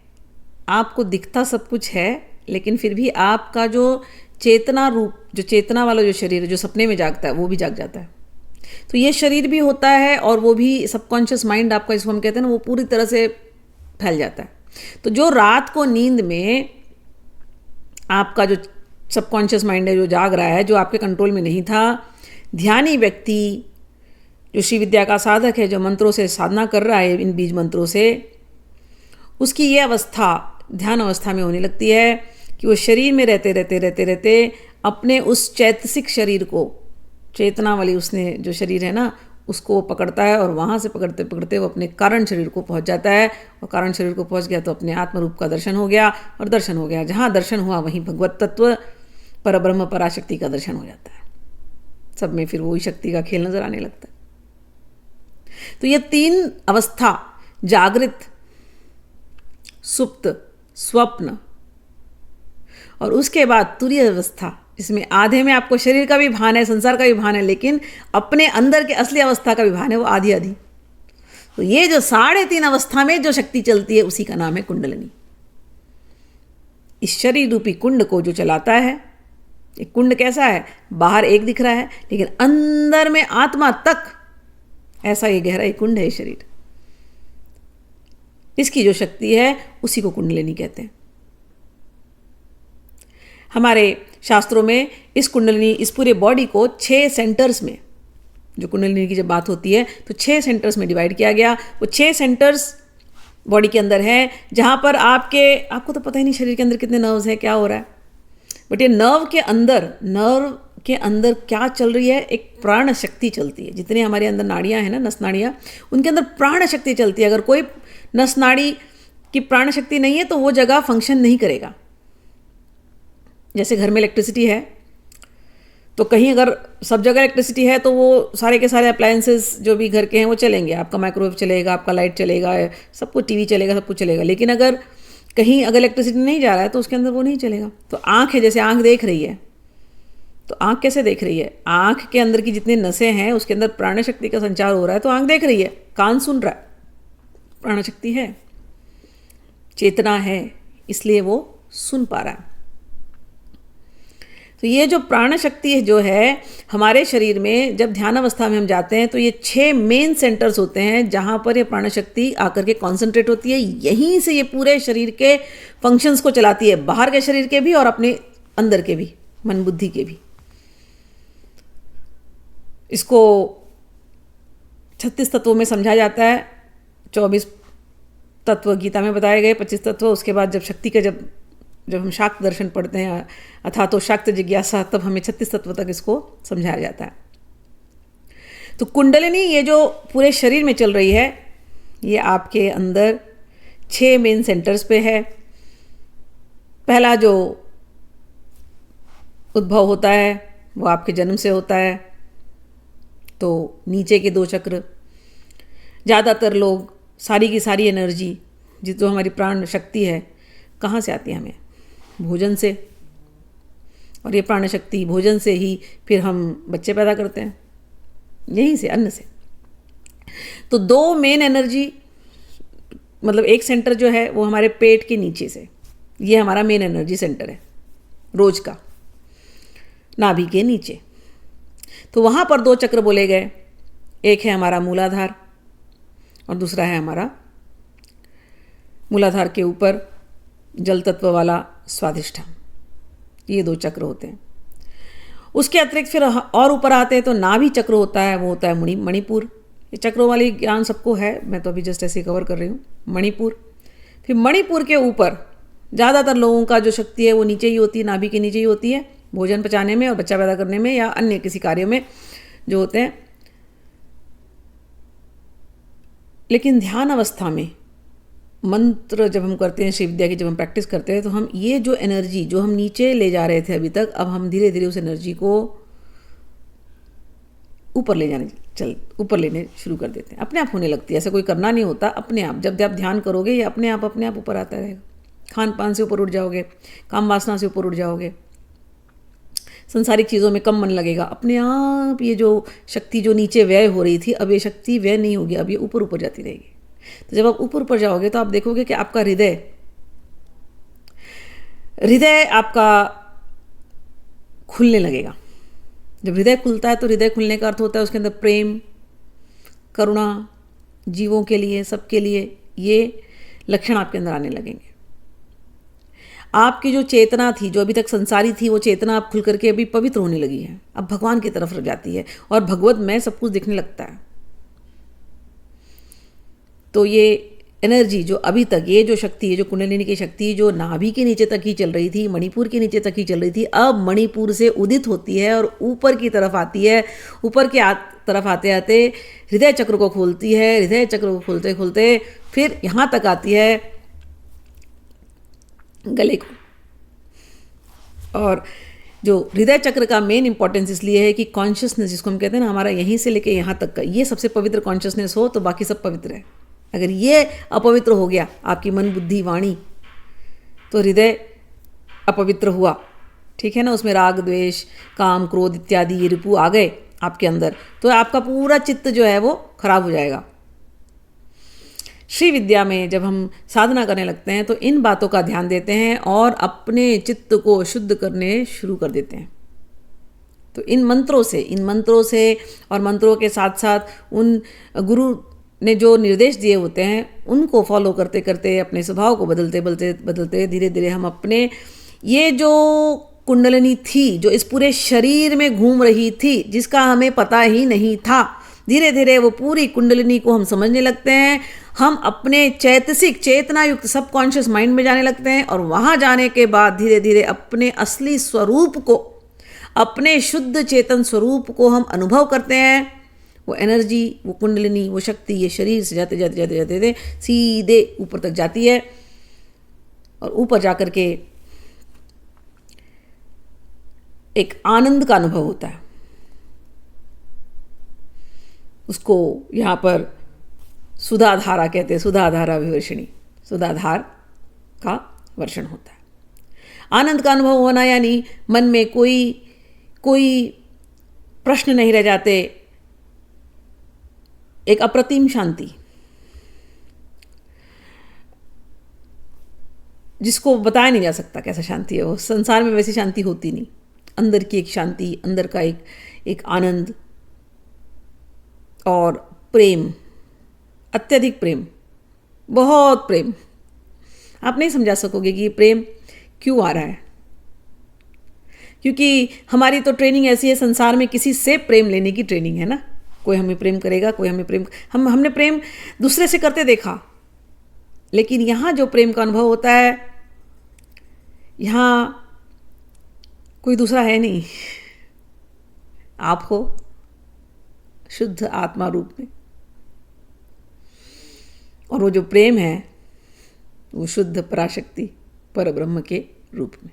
आपको दिखता सब कुछ है, लेकिन फिर भी आपका जो चेतना रूप, जो चेतना वाला जो शरीर है, जो सपने में जागता है, वो भी जाग जाता है। तो ये शरीर भी होता है, और वो भी सबकॉन्शियस माइंड आपका, जिसको हम कहते हैं ना, वो पूरी तरह से फैल जाता है। तो जो रात को नींद में आपका जो सबकॉन्शियस माइंड है, जो जाग रहा है, जो आपके कंट्रोल में नहीं था, ध्यानी व्यक्ति जो श्री विद्या का साधक है, जो मंत्रों से साधना कर रहा है, इन बीज मंत्रों से, उसकी ये अवस्था ध्यान अवस्था में होने लगती है कि वो शरीर में रहते अपने उस चैतसिक शरीर को, चेतना वाली उसने जो शरीर है ना, उसको पकड़ता है, और वहाँ से पकड़ते पकड़ते वो अपने कारण शरीर को पहुँच जाता है। और कारण शरीर को पहुँच गया तो अपने आत्म रूप का दर्शन हो गया, और दर्शन हो गया, जहाँ दर्शन हुआ वहीं भगवत तत्व, परब्रह्म, पराशक्ति का दर्शन हो जाता है। सब में फिर वही शक्ति का खेल नजर आने लगता है। तो ये 3 अवस्था, जागृत, सुप्त, स्वप्न, और उसके बाद तुरीय अवस्था, जिसमें आधे में आपको शरीर का भी भान है, संसार का भी भान है, लेकिन अपने अंदर के असली अवस्था का भी भान है, वो आधी आधी। तो ये जो 3.5 अवस्था में जो शक्ति चलती है, उसी का नाम है कुंडलिनी। इस शरीर रूपी कुंड को जो चलाता है, एक कुंड कैसा है, बाहर एक दिख रहा है, लेकिन अंदर में आत्मा तक ऐसा ये गहरा एक कुंड है ये शरीर। इसकी जो शक्ति है उसी को कुंडलिनी कहते हैं। हमारे शास्त्रों में इस कुंडलिनी, इस पूरे बॉडी को 6 सेंटर्स में, जो कुंडलिनी की जब बात होती है तो 6 सेंटर्स में डिवाइड किया गया। वो 6 सेंटर्स बॉडी के अंदर है, जहाँ पर आपको तो पता ही नहीं शरीर के अंदर कितने नर्व्स हैं, क्या हो रहा है, बट ये नर्व के अंदर क्या चल रही है, एक प्राण शक्ति चलती है। जितने हमारे अंदर नाड़ियाँ हैं ना, नस नाड़ियाँ, उनके अंदर प्राण शक्ति चलती है। अगर कोई नस नाड़ी की प्राण शक्ति नहीं है तो वो जगह फंक्शन नहीं करेगा। जैसे घर में इलेक्ट्रिसिटी है, तो कहीं अगर सब जगह इलेक्ट्रिसिटी है तो वो सारे के सारे अप्लायंसेस जो भी घर के हैं वो चलेंगे, आपका माइक्रोवेव चलेगा, आपका लाइट चलेगा, सब कुछ, टीवी चलेगा, सब कुछ चलेगा। लेकिन अगर कहीं अगर इलेक्ट्रिसिटी नहीं जा रहा है तो उसके अंदर वो नहीं चलेगा। तो आँख है, जैसे आँख देख रही है, तो आँख कैसे देख रही है, आँख के अंदर की जितनी नसें हैं उसके अंदर प्राण शक्ति का संचार हो रहा है, तो आँख देख रही है, कान सुन रहा है, प्राण शक्ति है, चेतना है, इसलिए वो सुन पा रहा है। तो ये जो प्राण शक्ति है जो है हमारे शरीर में, जब ध्यान अवस्था में हम जाते हैं तो ये 6 मेन सेंटर्स होते हैं जहाँ पर ये प्राण शक्ति आकर के कॉन्सेंट्रेट होती है। यहीं से ये पूरे शरीर के फंक्शंस को चलाती है, बाहर के शरीर के भी और अपने अंदर के भी, मन बुद्धि के भी। इसको 36 तत्वों में समझा जाता है। 24 तत्व गीता में बताए गए, 25 तत्व। उसके बाद जब शक्ति का जब जब हम शाक्त दर्शन पढ़ते हैं अथा तो शाक्त जिज्ञासा, तब हमें 36 तत्व तक इसको समझाया जाता है। तो कुंडलिनी ये जो पूरे शरीर में चल रही है, ये आपके अंदर 6 मेन सेंटर्स पे है। पहला जो उद्भव होता है वो आपके जन्म से होता है। तो नीचे के 2 चक्र, ज़्यादातर लोग सारी की सारी एनर्जी जो हमारी प्राण शक्ति है कहाँ से आती है? हमें भोजन से। और ये प्राण शक्ति भोजन से ही फिर हम बच्चे पैदा करते हैं, यहीं से, अन्न से। तो 2 मेन एनर्जी, मतलब एक सेंटर जो है वो हमारे पेट के नीचे से, ये हमारा मेन एनर्जी सेंटर है रोज का, नाभि के नीचे। तो वहाँ पर 2 चक्र बोले गए, एक है हमारा मूलाधार और दूसरा है हमारा मूलाधार के ऊपर जल तत्व वाला स्वाधिष्ठान। ये 2 चक्र होते हैं। उसके अतिरिक्त फिर और ऊपर आते हैं तो नाभि चक्र होता है, वो होता है मणिपुर। ये चक्रों वाली ज्ञान सबको है, मैं तो अभी जस्ट ऐसे कवर कर रही हूँ। मणिपुर, फिर मणिपुर के ऊपर ज़्यादातर लोगों का जो शक्ति है वो नीचे ही होती है, नाभि के नीचे ही होती है, भोजन पचाने में और बच्चा पैदा करने में या अन्य किसी कार्य में जो होते हैं। लेकिन ध्यान अवस्था में मंत्र जब हम करते हैं, शिव विद्या की जब हम प्रैक्टिस करते हैं, तो हम ये जो एनर्जी जो हम नीचे ले जा रहे थे अभी तक, अब हम धीरे धीरे उस एनर्जी को ऊपर लेने शुरू कर देते हैं। अपने आप होने लगती है, ऐसा कोई करना नहीं होता, अपने आप। जब आप ध्यान करोगे ये अपने आप ऊपर आता रहेगा। खान पान से ऊपर उठ जाओगे, काम वासना से ऊपर उठ जाओगे, संसारिक चीज़ों में कम मन लगेगा, अपने आप। ये जो शक्ति जो नीचे व्यय हो रही थी, अब ये शक्ति व्यय नहीं होगी, अब ये ऊपर जाती रहेगी। तो जब आप ऊपर जाओगे तो आप देखोगे कि आपका हृदय आपका खुलने लगेगा। जब हृदय खुलता है तो हृदय खुलने का अर्थ होता है उसके अंदर प्रेम, करुणा, जीवों के लिए, सबके लिए, ये लक्षण आपके अंदर आने लगेंगे। आपकी जो चेतना थी, जो अभी तक संसारी थी, वो चेतना आप खुल करके अभी पवित्र होने लगी है, अब भगवान की तरफ जाती है और भगवत में सब कुछ दिखने लगता है। तो ये एनर्जी जो अभी तक, ये जो शक्ति है, जो कुंडलिनी की शक्ति जो नाभि के नीचे तक ही चल रही थी, मणिपुर के नीचे तक ही चल रही थी, अब मणिपुर से उदित होती है और ऊपर की तरफ आती है। ऊपर की तरफ आते आते हृदय चक्र को खोलती है, हृदय चक्र को खोलते खोलते फिर यहाँ तक आती है गले को। और जो हृदय चक्र का मेन इंपॉर्टेंस इसलिए है कि कॉन्शियसनेस, जिसको हम कहते हैं ना, हमारा यहीं से लेके यहाँ तक का ये सबसे पवित्र कॉन्शियसनेस हो तो बाकी सब पवित्र है। अगर ये अपवित्र हो गया, आपकी मन, बुद्धि, वाणी, तो हृदय अपवित्र हुआ। ठीक है ना, उसमें राग, द्वेष, काम, क्रोध इत्यादि ये रिपु आ गए आपके अंदर, तो आपका पूरा चित्त जो है वो खराब हो जाएगा। श्री विद्या में जब हम साधना करने लगते हैं तो इन बातों का ध्यान देते हैं और अपने चित्त को शुद्ध करने शुरू कर देते हैं। तो इन मंत्रों से और मंत्रों के साथ साथ उन गुरु ने जो निर्देश दिए होते हैं उनको फॉलो करते करते, अपने स्वभाव को बदलते धीरे धीरे हम अपने ये जो कुंडलिनी थी, जो इस पूरे शरीर में घूम रही थी, जिसका हमें पता ही नहीं था, धीरे धीरे वो पूरी कुंडलिनी को हम समझने लगते हैं। हम अपने चैतसिक, चेतना युक्त सबकॉन्शियस माइंड में जाने लगते हैं और वहाँ जाने के बाद धीरे धीरे अपने असली स्वरूप को, अपने शुद्ध चेतन स्वरूप को हम अनुभव करते हैं। वो एनर्जी, वो कुंडलिनी, वो शक्ति ये शरीर से जाते जाते सीधे ऊपर तक जाती है और ऊपर जाकर के एक आनंद का अनुभव होता है। उसको यहाँ पर सुधाधारा कहते हैं, सुधाधारा विवर्षिणी, सुधाधार का वर्षण होता है। आनंद का अनुभव होना यानी मन में कोई प्रश्न नहीं रह जाते, एक अप्रतिम शांति जिसको बताया नहीं जा सकता कैसा शांति है वो। संसार में वैसी शांति होती नहीं। अंदर की एक शांति, अंदर का एक आनंद और प्रेम, अत्यधिक प्रेम, बहुत प्रेम। आप नहीं समझा सकोगे कि ये प्रेम क्यों आ रहा है, क्योंकि हमारी तो ट्रेनिंग ऐसी है, संसार में किसी से प्रेम लेने की ट्रेनिंग है ना। कोई हमें प्रेम करेगा, कोई हमें प्रेम, हमने प्रेम दूसरे से करते देखा। लेकिन यहाँ जो प्रेम का अनुभव होता है यहाँ कोई दूसरा है नहीं, आप हो शुद्ध आत्मा रूप में, और वो जो प्रेम है वो शुद्ध पराशक्ति पर ब्रह्म के रूप में।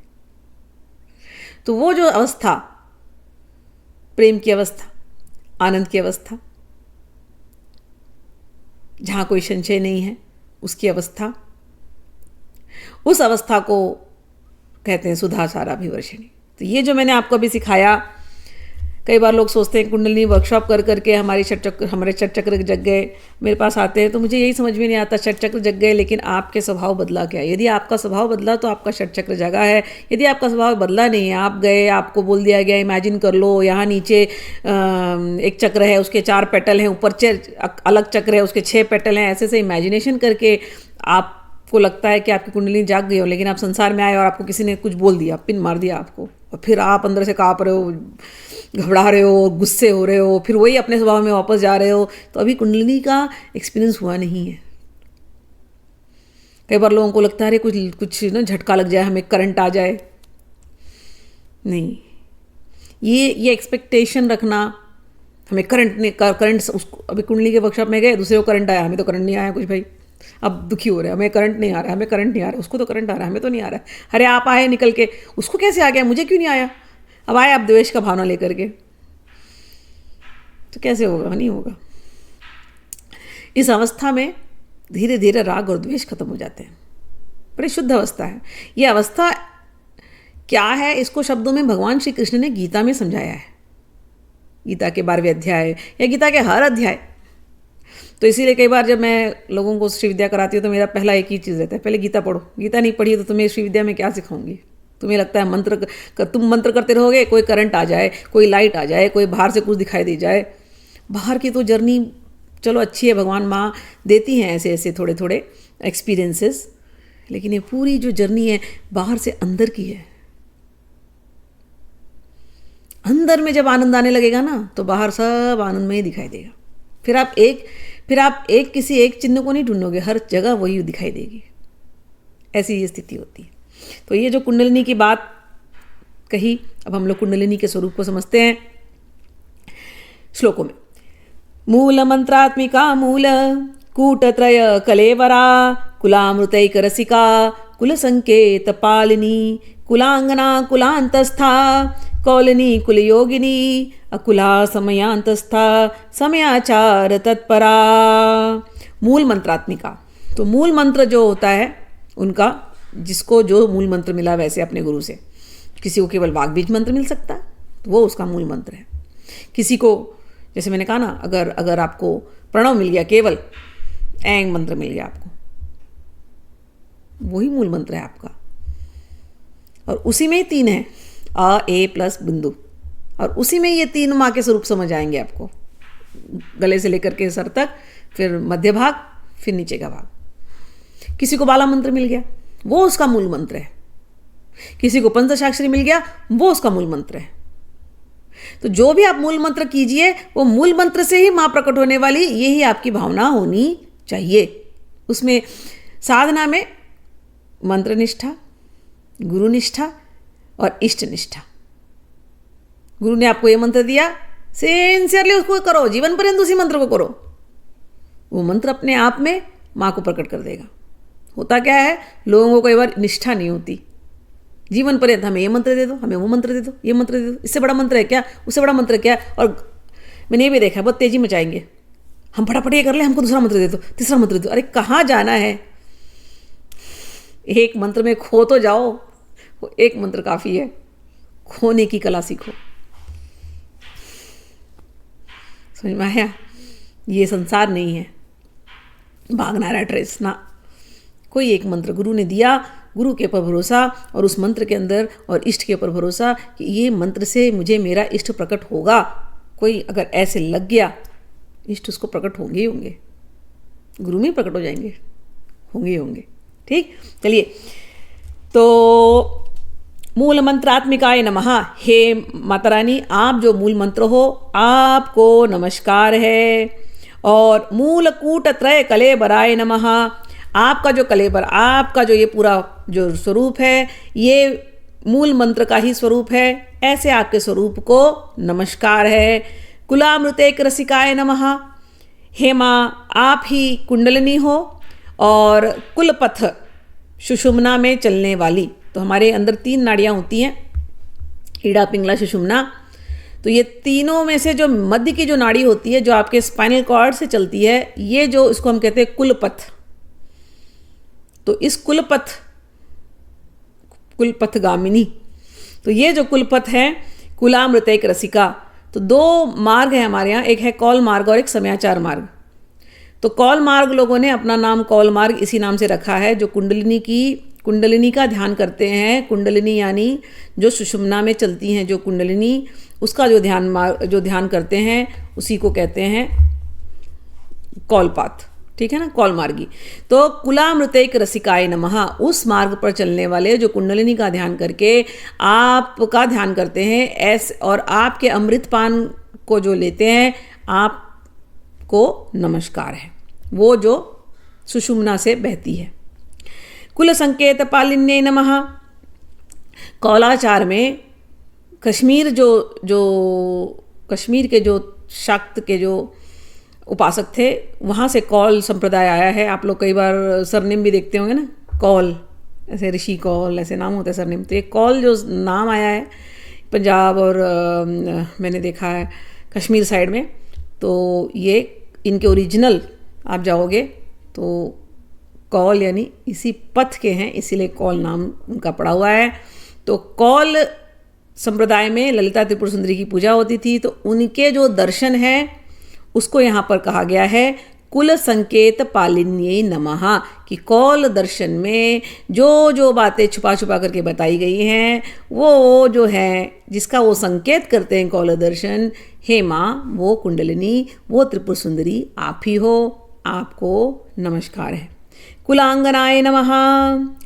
तो वो जो अवस्था, प्रेम की अवस्था, आनंद की अवस्था, जहाँ कोई संशय नहीं है, उसकी अवस्था, उस अवस्था को कहते हैं सुधा साराभिवर्षिणी। तो ये जो मैंने आपको अभी सिखाया, कई बार लोग सोचते हैं कुंडलिनी वर्कशॉप कर करके हमारे षट चक्र जग गए, मेरे पास आते हैं तो मुझे यही समझ में नहीं आता, षट चक्र जग गए लेकिन आपके स्वभाव बदला क्या? यदि आपका स्वभाव बदला तो आपका षट चक्र जगा है, यदि आपका स्वभाव बदला नहीं है, आप गए, आपको बोल दिया गया इमेजिन कर लो यहाँ नीचे एक चक्र है, उसके 4 पेटल हैं, ऊपर अलग चक्र है, उसके 6 पेटल हैं, ऐसे इमेजिनेशन करके आपको लगता है कि आपकी कुंडलिनी जाग गई हो, लेकिन आप संसार में आए और आपको किसी ने कुछ बोल दिया, पिन मार दिया आपको, और फिर आप अंदर से काँप रहे हो, घबरा रहे हो, गुस्से हो रहे हो, फिर वही अपने स्वभाव में वापस जा रहे हो, तो अभी कुंडलिनी का एक्सपीरियंस हुआ नहीं है। कई बार लोगों को लगता है अरे कुछ ना झटका लग जाए, हमें करंट आ जाए। नहीं, ये एक्सपेक्टेशन रखना, हमें करंट उसको, अभी कुंडली के वर्कशॉप में गए, दूसरे को करंट आया, हमें तो करंट नहीं आया कुछ भाई, अब दुखी हो रहा है, हमें करंट नहीं आ रहा है, हमें करंट नहीं आ रहा है, उसको तो करंट आ रहा है, हमें तो नहीं आ रहा है। अरे आप आए निकल के, उसको कैसे आ गया, मुझे क्यों नहीं आया? अब आए आप द्वेष का भावना लेकर के, तो कैसे होगा? नहीं होगा। इस अवस्था में धीरे धीरे राग और द्वेष खत्म हो जाते हैं, बड़ी शुद्ध अवस्था है। ये अवस्था क्या है, इसको शब्दों में भगवान श्री कृष्ण ने गीता में समझाया है, गीता के 12वें अध्याय या गीता के हर अध्याय। तो इसीलिए कई बार जब मैं लोगों को श्री विद्या कराती हूँ तो मेरा पहला एक ही चीज़ रहता है, पहले गीता पढ़ो। गीता नहीं पढ़ी तो तुम्हें श्री विद्या में क्या सिखाऊंगी? तुम्हें लगता है तुम मंत्र करते रहोगे, कोई करंट आ जाए, कोई लाइट आ जाए, कोई बाहर से कुछ दिखाई दे जाए। बाहर की तो जर्नी चलो अच्छी है, भगवान माँ देती हैं ऐसे ऐसे थोड़े थोड़े एक्सपीरियंसेस, लेकिन ये पूरी जो जर्नी है बाहर से अंदर की है। अंदर में जब आनंद आने लगेगा ना, तो बाहर सब आनंद में ही दिखाई देगा। फिर आप किसी एक चिन्ह को नहीं ढूंढोगे, हर जगह वही दिखाई देगी। ऐसी ये स्थिति होती है। तो ये जो कुंडलिनी की बात कही, अब हम लोग कुंडलिनी के स्वरूप को समझते हैं श्लोकों में। मूल मंत्रात्मिका मूल कूटत्रय कलेवरा कुलामृतैक रसिका कुल संकेत पालिनी कुलांगना कुलांतस्था कौलिनी कुलयोगिनी अकुला समयांतस्था समयाचार तत्परा। मूल मंत्रात्मिका, तो मूल मंत्र जो होता है उनका, जिसको जो मूल मंत्र मिला वैसे अपने गुरु से, किसी को केवल वाग्बीज मंत्र मिल सकता है तो वो उसका मूल मंत्र है। किसी को, जैसे मैंने कहा ना, अगर आपको प्रणव मिल गया, केवल ऐंग मंत्र मिल गया आपको, वही मूल मंत्र है आपका। और उसी में ही 3 है, अ ए प्लस बिंदु, और उसी में ये 3 माँ के स्वरूप समझ आएंगे आपको, गले से लेकर के सर तक, फिर मध्य भाग, फिर नीचे का भाग। किसी को बाला मंत्र मिल गया, वो उसका मूल मंत्र है। किसी को पंचदशाक्षरी मिल गया, वो उसका मूल मंत्र है। तो जो भी आप मूल मंत्र कीजिए, वो मूल मंत्र से ही मां प्रकट होने वाली, यही आपकी भावना होनी चाहिए। उसमें साधना में मंत्र निष्ठा, गुरु निष्ठा और इष्ट निष्ठा। गुरु ने आपको ये मंत्र दिया, सिंसियरली उसको करो, जीवन पर्यंत उसी मंत्र को करो। वो मंत्र अपने आप में मां को प्रकट कर देगा। होता क्या है, लोगों को कई बार निष्ठा नहीं होती, जीवन पर्यंत हमें ये मंत्र दे दो, हमें वो मंत्र दे दो, ये मंत्र दे दो, इससे बड़ा मंत्र है क्या, उससे बड़ा मंत्र क्या। और मैंने ये भी देखा, बहुत तेजी मचाएंगे, हम फटाफट ये कर ले, हमको दूसरा मंत्र दे दो, तीसरा मंत्र दे दो। अरे कहाँ जाना है, एक मंत्र में खो तो जाओ, वो एक मंत्र काफ़ी है। खोने की कला सीखो। समझ में आया? ये संसार नहीं है भागना रैट रेस ना। कोई एक मंत्र गुरु ने दिया, गुरु के ऊपर भरोसा, और उस मंत्र के अंदर और इष्ट के ऊपर भरोसा कि ये मंत्र से मुझे मेरा इष्ट प्रकट होगा। कोई अगर ऐसे लग गया, इष्ट उसको प्रकट होंगे ही होंगे, गुरु में प्रकट हो जाएंगे, होंगे ही होंगे। ठीक, चलिए। तो मूल मंत्रात्मिकाय नमः। हे माता रानी, आप जो मूल मंत्र हो, आपको नमस्कार है। और मूल कूट त्रय कलेबराय नमः। आपका जो कलेबर, आपका जो ये पूरा जो स्वरूप है, ये मूल मंत्र का ही स्वरूप है। ऐसे आपके स्वरूप को नमस्कार है। कुलामृतेक रसिकाय नमः। हे माँ, आप ही कुंडलिनी हो और कुलपथ सुषुम्ना में चलने वाली। तो हमारे अंदर 3 नाड़ियाँ होती हैं, ईड़ा, पिंगला, सुषुम्ना। तो ये तीनों में से जो मध्य की जो नाड़ी होती है, जो आपके स्पाइनल कॉर्ड से चलती है, ये जो इसको हम कहते हैं कुलपथ। तो इस कुलपथगामिनी, तो ये जो कुलपथ है, कुलामृतेक रसिका। तो 2 मार्ग है हमारे यहाँ, एक है कौल मार्ग और एक समयाचार मार्ग। तो कौल मार्ग लोगों ने अपना नाम कौल मार्ग इसी नाम से रखा है, जो कुंडलिनी का ध्यान करते हैं। कुंडलिनी यानी जो सुषुम्ना में चलती हैं जो कुंडलिनी, उसका जो ध्यान करते हैं, उसी को कहते हैं कौलपाथ। ठीक है ना, कौल मार्गी। तो कुलामृतेक रसिकाय नमः, उस मार्ग पर चलने वाले जो कुंडलिनी का ध्यान करके आपका ध्यान करते हैं, ऐसे और आपके अमृतपान को जो लेते हैं, आपको नमस्कार है। वो जो सुषुम्ना से बहती है। कुल संकेत पालिन्ये नमः। कौलाचार में कश्मीर कश्मीर के जो शाक्त के जो उपासक थे, वहाँ से कौल संप्रदाय आया है। आप लोग कई बार सरनेम भी देखते होंगे ना, कौल, ऐसे ऋषि कौल, ऐसे नाम होता है सरनेम। तो ये कौल जो नाम आया है पंजाब और मैंने देखा है कश्मीर साइड में, तो ये इनके ओरिजिनल आप जाओगे तो कौल यानी इसी पथ के हैं, इसीलिए कौल नाम उनका पड़ा हुआ है। तो कौल संप्रदाय में ललिता त्रिपुर सुंदरी की पूजा होती थी। तो उनके जो दर्शन है उसको यहाँ पर कहा गया है कुल संकेत पालिन्ये नमः, कि कौल दर्शन में जो बातें छुपा छुपा करके बताई गई हैं, वो जो है जिसका वो संकेत करते हैं कौल दर्शन, हे माँ, वो कुंडलिनी, वो त्रिपुर सुंदरी आप ही हो, आपको नमस्कार है। कुलांगनाय नमः,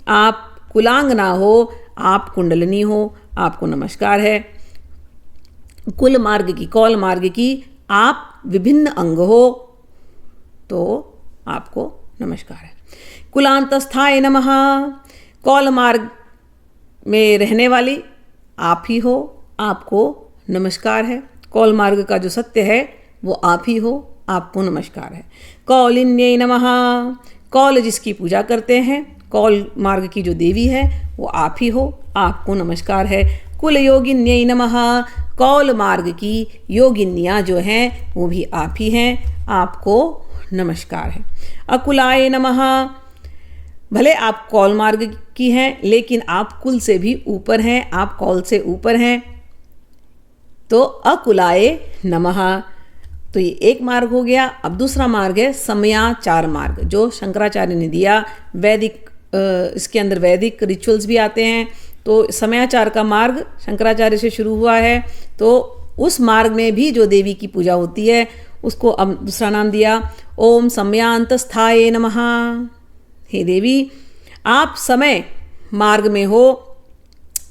आप कुलांगना हो, आप कुंडलिनी हो, आपको नमस्कार है। कुल मार्ग की, कौल मार्ग की आप विभिन्न अंग हो, तो आपको नमस्कार है। कुलांतस्थाय नमः, कौल मार्ग में रहने वाली आप ही हो, आपको नमस्कार है। कौल मार्ग का जो सत्य है वो आप ही हो, आपको नमस्कार है। कौलिन्ये नमः, कौल जिसकी पूजा करते हैं, कौल मार्ग की जो देवी है वो आप ही हो, आपको नमस्कार है। कुल योगिन्ये नमः, कौल मार्ग की योगिनियाँ जो हैं वो भी आप ही हैं, आपको नमस्कार है। अकुलाय नमः, भले आप कौल मार्ग की हैं लेकिन आप कुल से भी ऊपर हैं, आप कौल से ऊपर हैं, तो अकुलाय नमः। तो ये एक मार्ग हो गया। अब दूसरा मार्ग है समयाचार मार्ग, जो शंकराचार्य ने दिया। वैदिक इसके अंदर वैदिक रिचुअल्स भी आते हैं। तो समयाचार का मार्ग शंकराचार्य से शुरू हुआ है। तो उस मार्ग में भी जो देवी की पूजा होती है उसको अब दूसरा नाम दिया, ओम समयांतस्थाय नमः। हे देवी, आप समय मार्ग में हो,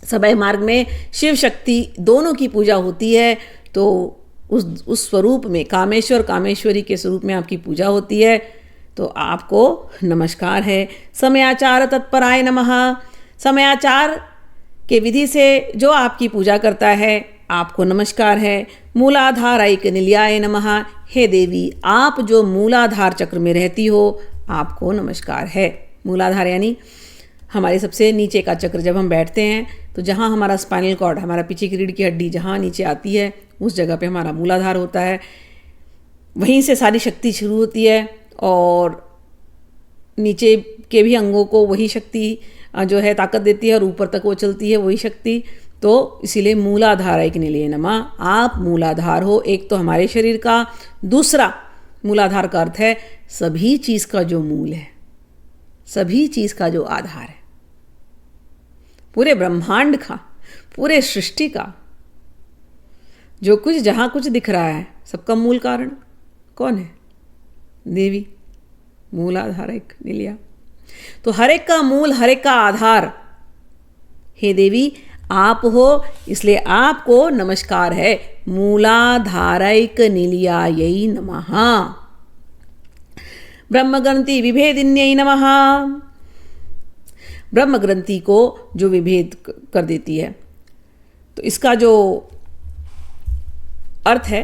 समय मार्ग में शिव शक्ति दोनों की पूजा होती है। तो उस स्वरूप में कामेश्वर कामेश्वरी के स्वरूप में आपकी पूजा होती है, तो आपको नमस्कार है। समयाचार तत्पराय नमः, समयाचार के विधि से जो आपकी पूजा करता है आपको नमस्कार है। मूलाधार ऐक निलयाय नमः, हे देवी, आप जो मूलाधार चक्र में रहती हो आपको नमस्कार है। मूलाधार यानी हमारे सबसे नीचे का चक्र। जब हम बैठते हैं तो जहाँ हमारा स्पाइनल कॉर्ड, हमारा पीछे की रीढ़ की हड्डी जहाँ नीचे आती है, उस जगह पे हमारा मूलाधार होता है। वहीं से सारी शक्ति शुरू होती है और नीचे के भी अंगों को वही शक्ति जो है ताकत देती है और ऊपर तक वो चलती है वही शक्ति। तो इसीलिए मूलाधार ऐक निलये नमः, आप मूलाधार हो एक तो हमारे शरीर का। दूसरा मूलाधार का अर्थ है सभी चीज़ का जो मूल है, सभी चीज़ का जो आधार है, पूरे ब्रह्मांड का, पूरे सृष्टि का, जो कुछ जहाँ कुछ दिख रहा है सबका मूल कारण कौन है? देवी। मूलाधार ऐक निलया। तो हर एक का मूल, हर एक का आधार हे देवी आप हो, इसलिए आपको नमस्कार है। मूलाधारैक निलयायै नमः। ब्रह्मग्रंथि विभेदिन्यै नमः। ब्रह्म ग्रंथि को जो विभेद कर देती है, तो इसका जो अर्थ है,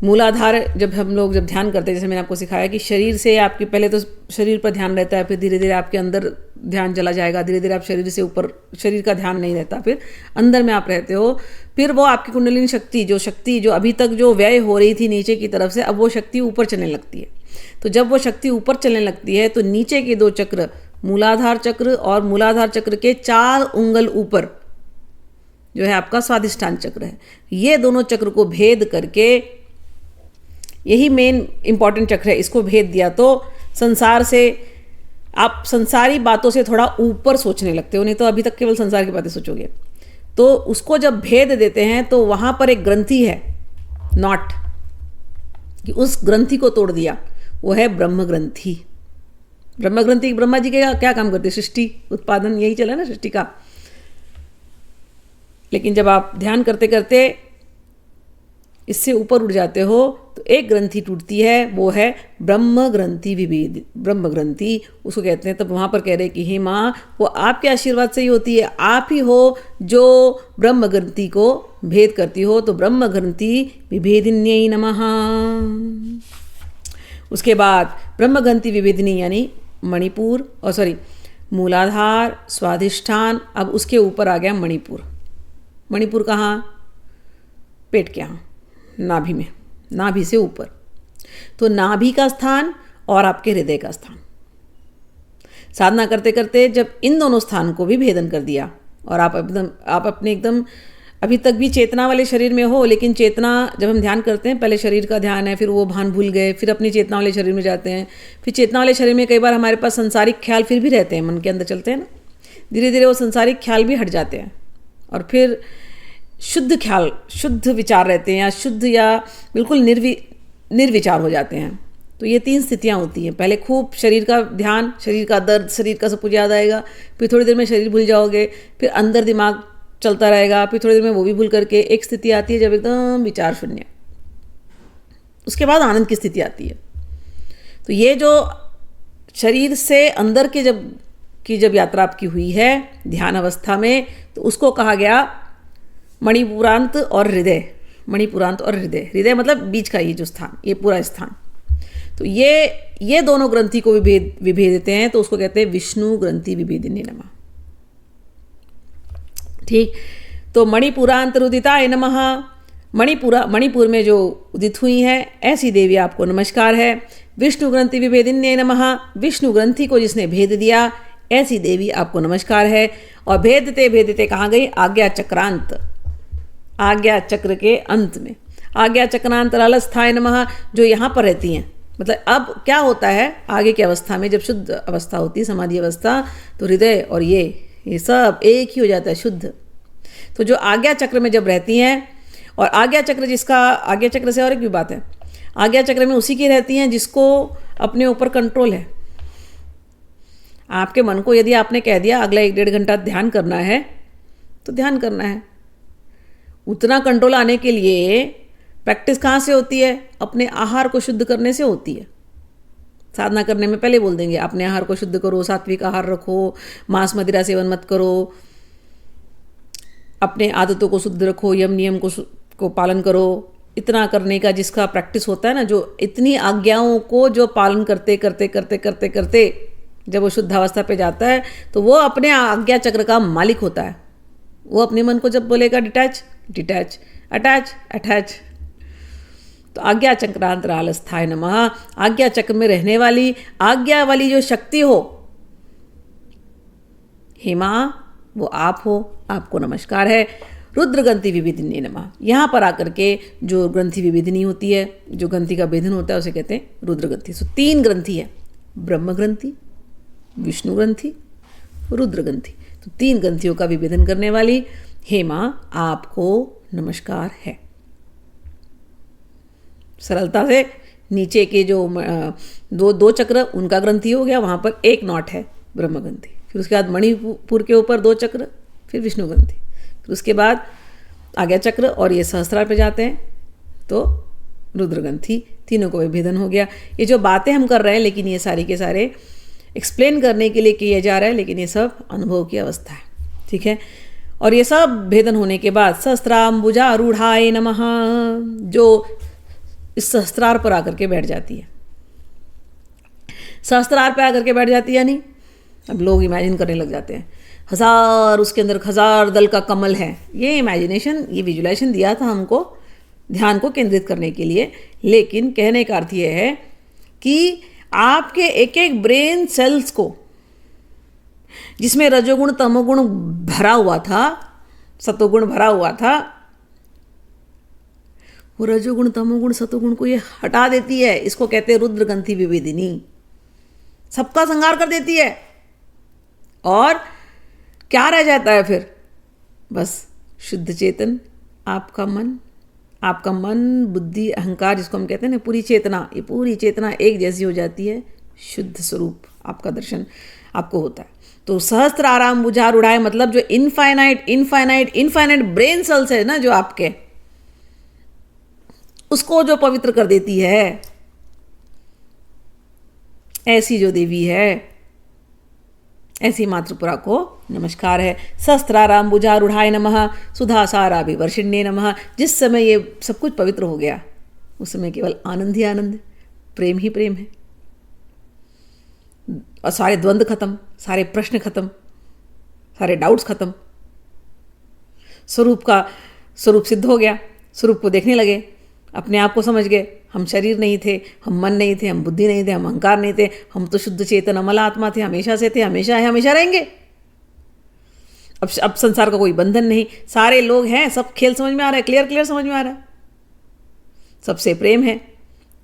मूलाधार जब हम लोग जब ध्यान करते हैं, जैसे मैंने आपको सिखाया कि शरीर से आपके पहले तो शरीर पर ध्यान रहता है, फिर धीरे धीरे आपके अंदर ध्यान चला जाएगा, धीरे धीरे आप शरीर से ऊपर, शरीर का ध्यान नहीं रहता, फिर अंदर में आप रहते हो, फिर वो आपकी कुंडलिनी शक्ति जो अभी तक जो व्यय हो रही थी नीचे की तरफ से, अब वो शक्ति ऊपर चलने लगती है। तो जब वो शक्ति ऊपर चलने लगती है तो नीचे के 2 चक्र, मूलाधार चक्र और मूलाधार चक्र के 4 उंगल ऊपर जो है आपका स्वाधिष्ठान चक्र है, ये दोनों चक्र को भेद करके, यही मेन इंपॉर्टेंट चक्र है, इसको भेद दिया तो संसार से आप संसारी बातों से थोड़ा ऊपर सोचने लगते हो, नहीं तो अभी तक केवल संसार की बातें सोचोगे। तो उसको जब भेद देते हैं तो वहां पर एक ग्रंथि है, नॉट, कि उस ग्रंथि को तोड़ दिया, वो है ब्रह्म ग्रंथि। ब्रह्म ग्रंथि ब्रह्मा जी के क्या काम करते हैं? सृष्टि, उत्पादन, यही चला ना सृष्टि का। लेकिन जब आप ध्यान करते करते इससे ऊपर उठ जाते हो तो एक ग्रंथि टूटती है, वो है ब्रह्म ग्रंथि विभेद, ब्रह्म ग्रंथि उसको कहते हैं। तब वहाँ पर कह रहे कि हे माँ, वो आपके आशीर्वाद से ही होती है, आप ही हो जो ब्रह्म ग्रंथि को भेद करती हो, तो ब्रह्म ग्रंथि विभेदिन्यै नमः। उसके बाद ब्रह्म ग्रंथि विभेदिनी यानी मणिपुर, मूलाधार, स्वाधिष्ठान, अब उसके ऊपर आ गया मणिपुर। मणिपुर कहाँ? पेट के यहाँ, नाभि में, नाभि से ऊपर। तो नाभि का स्थान और आपके हृदय का स्थान। साधना करते करते जब इन दोनों स्थान को भी भेदन कर दिया और आप अपने एकदम अभी तक भी चेतना वाले शरीर में हो, लेकिन चेतना जब हम ध्यान करते हैं, पहले शरीर का ध्यान है, फिर वो भान भूल गए, फिर अपनी चेतना वाले शरीर में जाते हैं, फिर चेतना वाले शरीर में कई बार हमारे पास संसारिक ख्याल फिर भी रहते हैं, मन के अंदर चलते हैं ना, धीरे धीरे वो संसारिक ख्याल भी हट जाते हैं और फिर शुद्ध ख्याल, शुद्ध विचार रहते हैं, या शुद्ध या बिल्कुल निर्विचार हो जाते हैं। तो ये 3 स्थितियाँ होती हैं। पहले खूब शरीर का ध्यान, शरीर का दर्द, शरीर का सब कुछ याद आएगा, फिर थोड़ी देर में शरीर भूल जाओगे, फिर अंदर दिमाग चलता रहेगा, फिर थोड़ी देर में वो भी भूल करके एक स्थिति आती है जब एकदम विचार शून्य, उसके बाद आनंद की स्थिति आती है। तो ये जो शरीर से अंदर के जब यात्रा आपकी हुई है ध्यान अवस्था में, तो उसको कहा गया मणिपुरांत और हृदय। मणिपुरांत और हृदय, हृदय मतलब बीच का ये जो स्थान, ये पूरा स्थान। तो ये दोनों ग्रंथि को विभेद देते हैं, तो उसको कहते हैं विष्णु ग्रंथि विभेदिनी नमः। ठीक, तो मणिपुरांतरुदिताय नमः। मणिपुर में जो उदित हुई हैं ऐसी देवी आपको नमस्कार है। विष्णु ग्रंथि विभेदिन्यै नमः। विष्णु ग्रंथि को जिसने भेद दिया ऐसी देवी आपको नमस्कार है। और भेदते कहाँ गई? आज्ञा चक्रांत, आज्ञा चक्र के अंत में। आज्ञा चक्रांत लालस्थाय नमः, जो यहाँ पर रहती हैं। मतलब अब क्या होता है आगे की अवस्था में, जब शुद्ध अवस्था होती है, समाधि अवस्था, तो हृदय और ये सब एक ही हो जाता है, शुद्ध। तो जो आज्ञा चक्र में जब रहती हैं, और आज्ञा चक्र जिसका, आज्ञा चक्र से और एक भी बात है, आज्ञा चक्र में उसी की रहती हैं जिसको अपने ऊपर कंट्रोल है। आपके मन को यदि आपने कह दिया अगला 1-1.5 घंटा ध्यान करना है, तो ध्यान करना है। उतना कंट्रोल आने के लिए प्रैक्टिस कहाँ से होती है? अपने आहार को शुद्ध करने से होती है। साधना करने में पहले बोल देंगे अपने आहार को शुद्ध करो, सात्विक आहार रखो, मांस मदिरा सेवन मत करो, अपने आदतों को शुद्ध रखो, यम नियम को पालन करो। इतना करने का जिसका प्रैक्टिस होता है ना, जो इतनी आज्ञाओं को जो पालन करते करते जब वो शुद्धावस्था पे जाता है, तो वो अपने आज्ञा चक्र का मालिक होता है। वो अपने मन को जब बोलेगा डिटैच, अटैच, तो आज्ञा चक्रांतरालस्थाय नमः। आज्ञा चक्र में रहने वाली, आज्ञा वाली जो शक्ति हो, हे माँ, वो आप हो, आपको नमस्कार है। रुद्र ग्रंथि विभेदिनी नमः। यहाँ पर आकर के जो ग्रंथि विभेदिनी होती है, जो ग्रंथि का भेदन होता है, उसे कहते हैं रुद्र ग्रंथि। सो 3 ग्रंथि है, ब्रह्म ग्रंथि, विष्णु ग्रंथि, रुद्र ग्रंथि। तो 3 ग्रंथियों का विभेदन करने वाली हे माँ, आपको नमस्कार है। सरलता से नीचे के जो दो चक्र, उनका ग्रंथि हो गया, वहाँ पर एक नॉट है ब्रह्म ग्रंथि। फिर उसके बाद मणिपुर के ऊपर 2 चक्र, फिर विष्णु ग्रंथि, फिर उसके बाद आज्ञा चक्र और ये सहस्त्रार पे जाते हैं, तो रुद्र ग्रंथि तीनों को विभेदन हो गया। ये जो बातें हम कर रहे हैं, लेकिन ये सारी के सारे एक्सप्लेन करने के लिए किया जा रहा है, लेकिन ये सब अनुभव की अवस्था है, ठीक है। और ये सब भेदन होने के बाद सहस्त्राम्बुजारूढ़ाय नमः, जो इस सहस्त्रार पर आकर के बैठ जाती है। सहस्त्रार पर आकर के बैठ जाती है, नहीं अब लोग इमेजिन करने लग जाते हैं हजार, उसके अंदर हजार दल का कमल है। ये इमेजिनेशन, ये विजुलाइजेशन दिया था हमको ध्यान को केंद्रित करने के लिए, लेकिन कहने का अर्थ ये है कि आपके एक एक ब्रेन सेल्स को, जिसमें रजोगुण तमोगुण भरा हुआ था, सतोगुण भरा हुआ था, वो रजोगुण तमोगुण सतोगुण को ये हटा देती है। इसको कहते हैं रुद्रग्रंथि विभेदिनी, सबका संहार कर देती है। और क्या रह जाता है फिर? बस शुद्ध चेतन, आपका मन बुद्धि अहंकार, जिसको हम कहते हैं ना, पूरी चेतना, ये पूरी चेतना एक जैसी हो जाती है। शुद्ध स्वरूप आपका दर्शन आपको होता है। तो सहस्त्राराम्बुजारूढ़ाय मतलब जो इनफाइनाइट ब्रेन सेल्स है ना, जो आपके, उसको जो पवित्र कर देती है, ऐसी जो देवी है, ऐसी मातृपुरा को नमस्कार है। सहस्त्राराम्बुजारूढ़ाय नमः, सुधासाराभिवर्षिण्ये नमः। जिस समय ये सब कुछ पवित्र हो गया, उस समय केवल आनंद ही आनंद, प्रेम ही प्रेम है, और सारे द्वंद्व खत्म, सारे प्रश्न खत्म, सारे डाउट्स खत्म। स्वरूप सिद्ध हो गया। स्वरूप को देखने लगे, अपने आप को समझ गए। हम शरीर नहीं थे, हम मन नहीं थे, हम बुद्धि नहीं थे, हम अहंकार नहीं थे, हम तो शुद्ध चेतन अमल आत्मा थे, हमेशा से थे, हमेशा है, हमेशा रहेंगे। अब संसार का कोई बंधन नहीं, सारे लोग हैं, सब खेल समझ में आ रहा है, क्लियर समझ में आ रहा है। सबसे प्रेम है,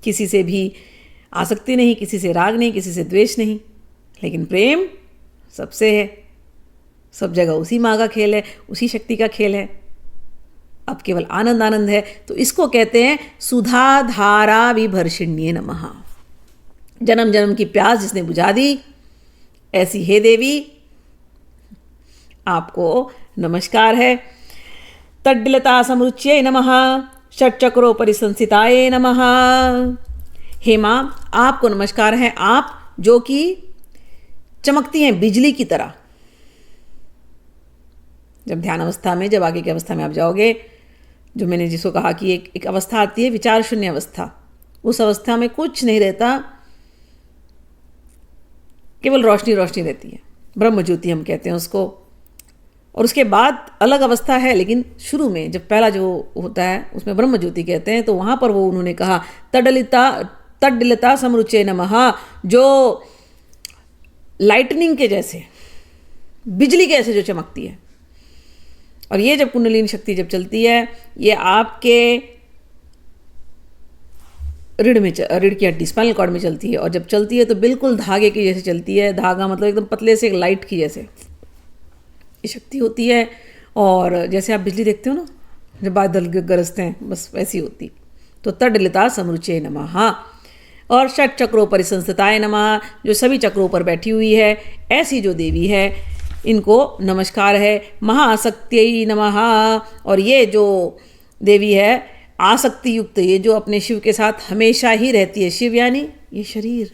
किसी से भी आसक्ति नहीं, किसी से राग नहीं, किसी से द्वेष नहीं, लेकिन प्रेम सबसे है। सब जगह उसी माँ का खेल है, उसी शक्ति का खेल है। अब केवल आनंद आनंद है। तो इसको कहते हैं सुधा धारा विभर्षिण्ये नमः। जन्म जन्म की प्यास जिसने बुझा दी, ऐसी हे देवी आपको नमस्कार है। तड्डिलता समरुच्ये नमः, षट्चक्रो परिसंसिताये नमः। हे माँ, आपको नमस्कार है, आप जो कि चमकती हैं बिजली की तरह। जब ध्यान अवस्था में, जब आगे की अवस्था में आप जाओगे, जो मैंने जिसको कहा कि एक अवस्था आती है विचार शून्य अवस्था, उस अवस्था में कुछ नहीं रहता, केवल रोशनी रोशनी रहती है, ब्रह्म ज्योति हम कहते हैं उसको। और उसके बाद अलग अवस्था है, लेकिन शुरू में जब पहला जो होता है उसमें ब्रह्म ज्योति कहते हैं। तो वहाँ पर वो उन्होंने कहा तड्डिलता समरुच्ये नमः, जो लाइटनिंग के जैसे, बिजली के जैसे जो चमकती है। और ये जब कुंडलिनी शक्ति जब चलती है, ये आपके रीढ़ की हड्डी स्पाइनल कॉर्ड में चलती है। और जब चलती है तो बिल्कुल धागे की जैसे चलती है। धागा मतलब एकदम पतले से, एक लाइट की जैसे ये शक्ति होती है। और जैसे आप बिजली देखते हो ना, जब बादल गरजते हैं, बस वैसी होती। तो तड्डिलता समरुच्ये नमः। और षट चक्रों पर संस्थिताय नमः, जो सभी चक्रों पर बैठी हुई है, ऐसी जो देवी है, इनको नमस्कार है। महाआसक्त्यै नमः। और ये जो देवी है आसक्ति युक्त, ये जो अपने शिव के साथ हमेशा ही रहती है। शिव यानी ये शरीर,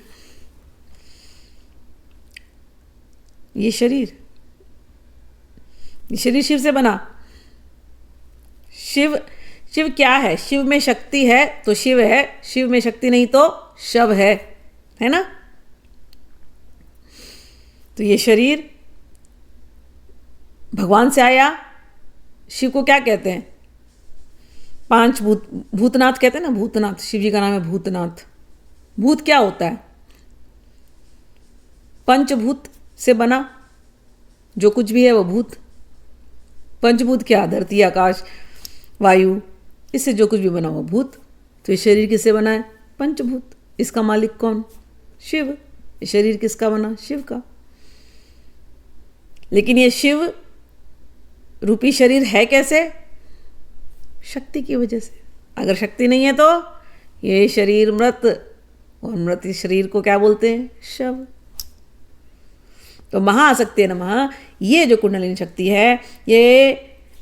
ये शरीर शिव से बना। शिव क्या है? शिव में शक्ति है तो शिव है, शिव में शक्ति नहीं तो शव है ना। तो ये शरीर भगवान से आया। शिव को क्या कहते हैं? पांच भूतनाथ कहते हैं ना, भूतनाथ। शिव जी का नाम है भूतनाथ। भूत क्या होता है? पंचभूत से बना जो कुछ भी है वो भूत। पंचभूत क्या? धरती, आकाश, वायु, इससे जो कुछ भी बना हुआ भूत। तो ये शरीर किससे बना है? पंचभूत। इसका मालिक कौन? शिव। ये शरीर किसका बना? शिव का। लेकिन ये शिव रूपी शरीर है कैसे? शक्ति की वजह से। अगर शक्ति नहीं है तो ये शरीर मृत, और मृत शरीर को क्या बोलते हैं? शव। तो महाआसक्त्यै नमः, ये जो कुंडलिनी शक्ति है, ये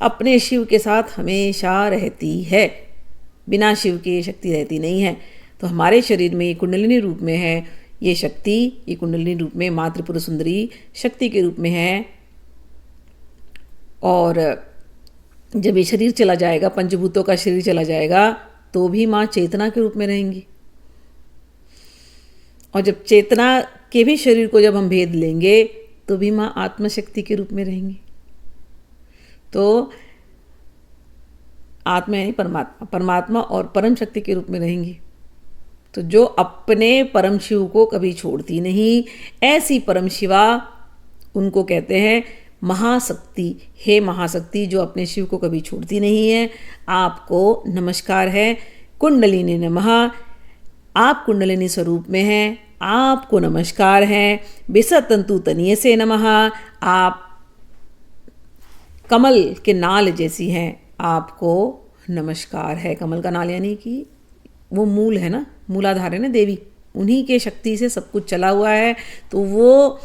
अपने शिव के साथ हमेशा रहती है। बिना शिव के ये शक्ति रहती नहीं है। तो हमारे शरीर में ये कुंडलिनी रूप में है ये शक्ति, ये कुंडलिनी रूप में माँ त्रिपुर सुंदरी शक्ति के रूप में है। और जब ये शरीर चला जाएगा, पंचभूतों का शरीर चला जाएगा, तो भी माँ चेतना के रूप में रहेंगी। और जब चेतना के भी शरीर को जब हम भेद लेंगे तो भी माँ आत्मशक्ति के रूप में रहेंगी। तो आत्मा यानी परमात्मा, परमात्मा और परम शक्ति के रूप में रहेंगी। तो जो अपने परम शिव को कभी छोड़ती नहीं, ऐसी परम शिवा उनको कहते हैं महाशक्ति। हे महाशक्ति जो अपने शिव को कभी छोड़ती नहीं है, आपको नमस्कार है। कुंडलिनी नमः, आप कुंडलिनी स्वरूप में हैं, आपको नमस्कार है। बिसतंतु तनिये से नमः, आप कमल के नाल जैसी हैं, आपको नमस्कार है। कमल का नाल यानी कि वो मूल है ना, मूलाधार है ना देवी, उन्हीं के शक्ति से सब कुछ चला हुआ है। तो वो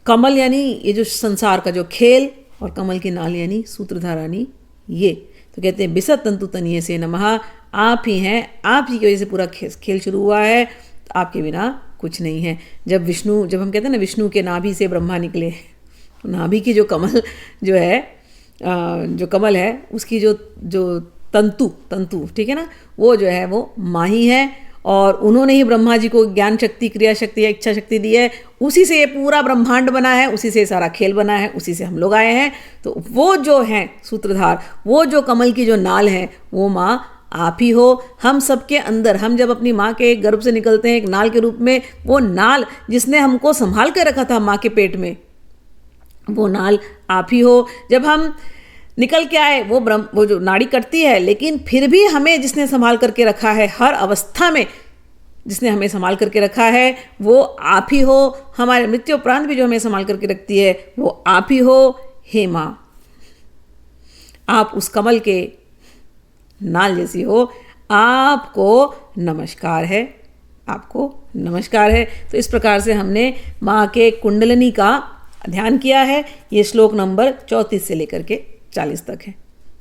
कमल यानी ये जो संसार का जो खेल, और कमल की नाल यानी सूत्रधार यानी ये। तो कहते हैं बिसतंतु तनिये से नमः, आप ही हैं, आप ही की वजह से पूरा खेल शुरू हुआ है, आपके बिना कुछ नहीं है। जब हम कहते हैं ना विष्णु के नाभि से ब्रह्मा निकले, तो नाभि की जो कमल जो है, जो कमल है उसकी जो तंतु ठीक है ना, वो जो है वो माँ ही है। और उन्होंने ही ब्रह्मा जी को ज्ञान शक्ति, क्रिया शक्ति या इच्छा शक्ति दी है। उसी से ये पूरा ब्रह्मांड बना है, उसी से सारा खेल बना है, उसी से हम लोग आए हैं। तो वो जो हैं सूत्रधार, वो जो कमल की जो नाल है, वो माँ आप ही हो। हम सबके अंदर, हम जब अपनी माँ के गर्भ से निकलते हैं एक नाल के रूप में, वो नाल जिसने हमको संभाल कर रखा था माँ के पेट में, वो नाल आप ही हो। जब हम निकल के आए, वो जो नाड़ी कटती है, लेकिन फिर भी हमें जिसने संभाल करके रखा है, हर अवस्था में जिसने हमें संभाल करके रखा है, वो आप ही हो। हमारे मृत्यु उपरांत भी जो हमें संभाल करके रखती है, वो आप ही हो। हे माँ, आप उस कमल के नाल जैसी हो, आपको नमस्कार है, आपको नमस्कार है। तो इस प्रकार से हमने माँ के कुंडलिनी का ध्यान किया है। ये श्लोक नंबर 34 से लेकर के 40 तक है।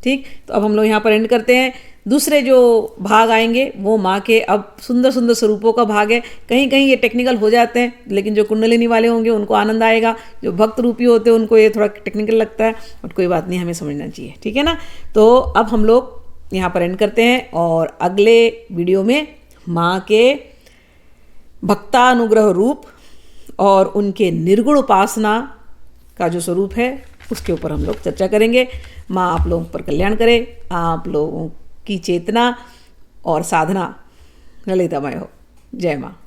ठीक, तो अब हम लोग यहाँ पर एंड करते हैं। दूसरे जो भाग आएंगे वो माँ के अब सुंदर सुंदर स्वरूपों का भाग है। कहीं कहीं ये टेक्निकल हो जाते हैं, लेकिन जो कुंडलिनी वाले होंगे उनको आनंद आएगा, जो भक्त रूपी होते हैं उनको ये थोड़ा टेक्निकल लगता है, बट कोई बात नहीं, हमें समझना चाहिए। ठीक है ना। तो अब हम लोग यहाँ पर एंड करते हैं, और अगले वीडियो में माँ के भक्तानुग्रह रूप और उनके निर्गुण उपासना का जो स्वरूप है उसके ऊपर हम लोग चर्चा करेंगे। माँ आप लोगों पर कल्याण करे, आप लोगों की चेतना और साधना ललितामय हो। जय माँ।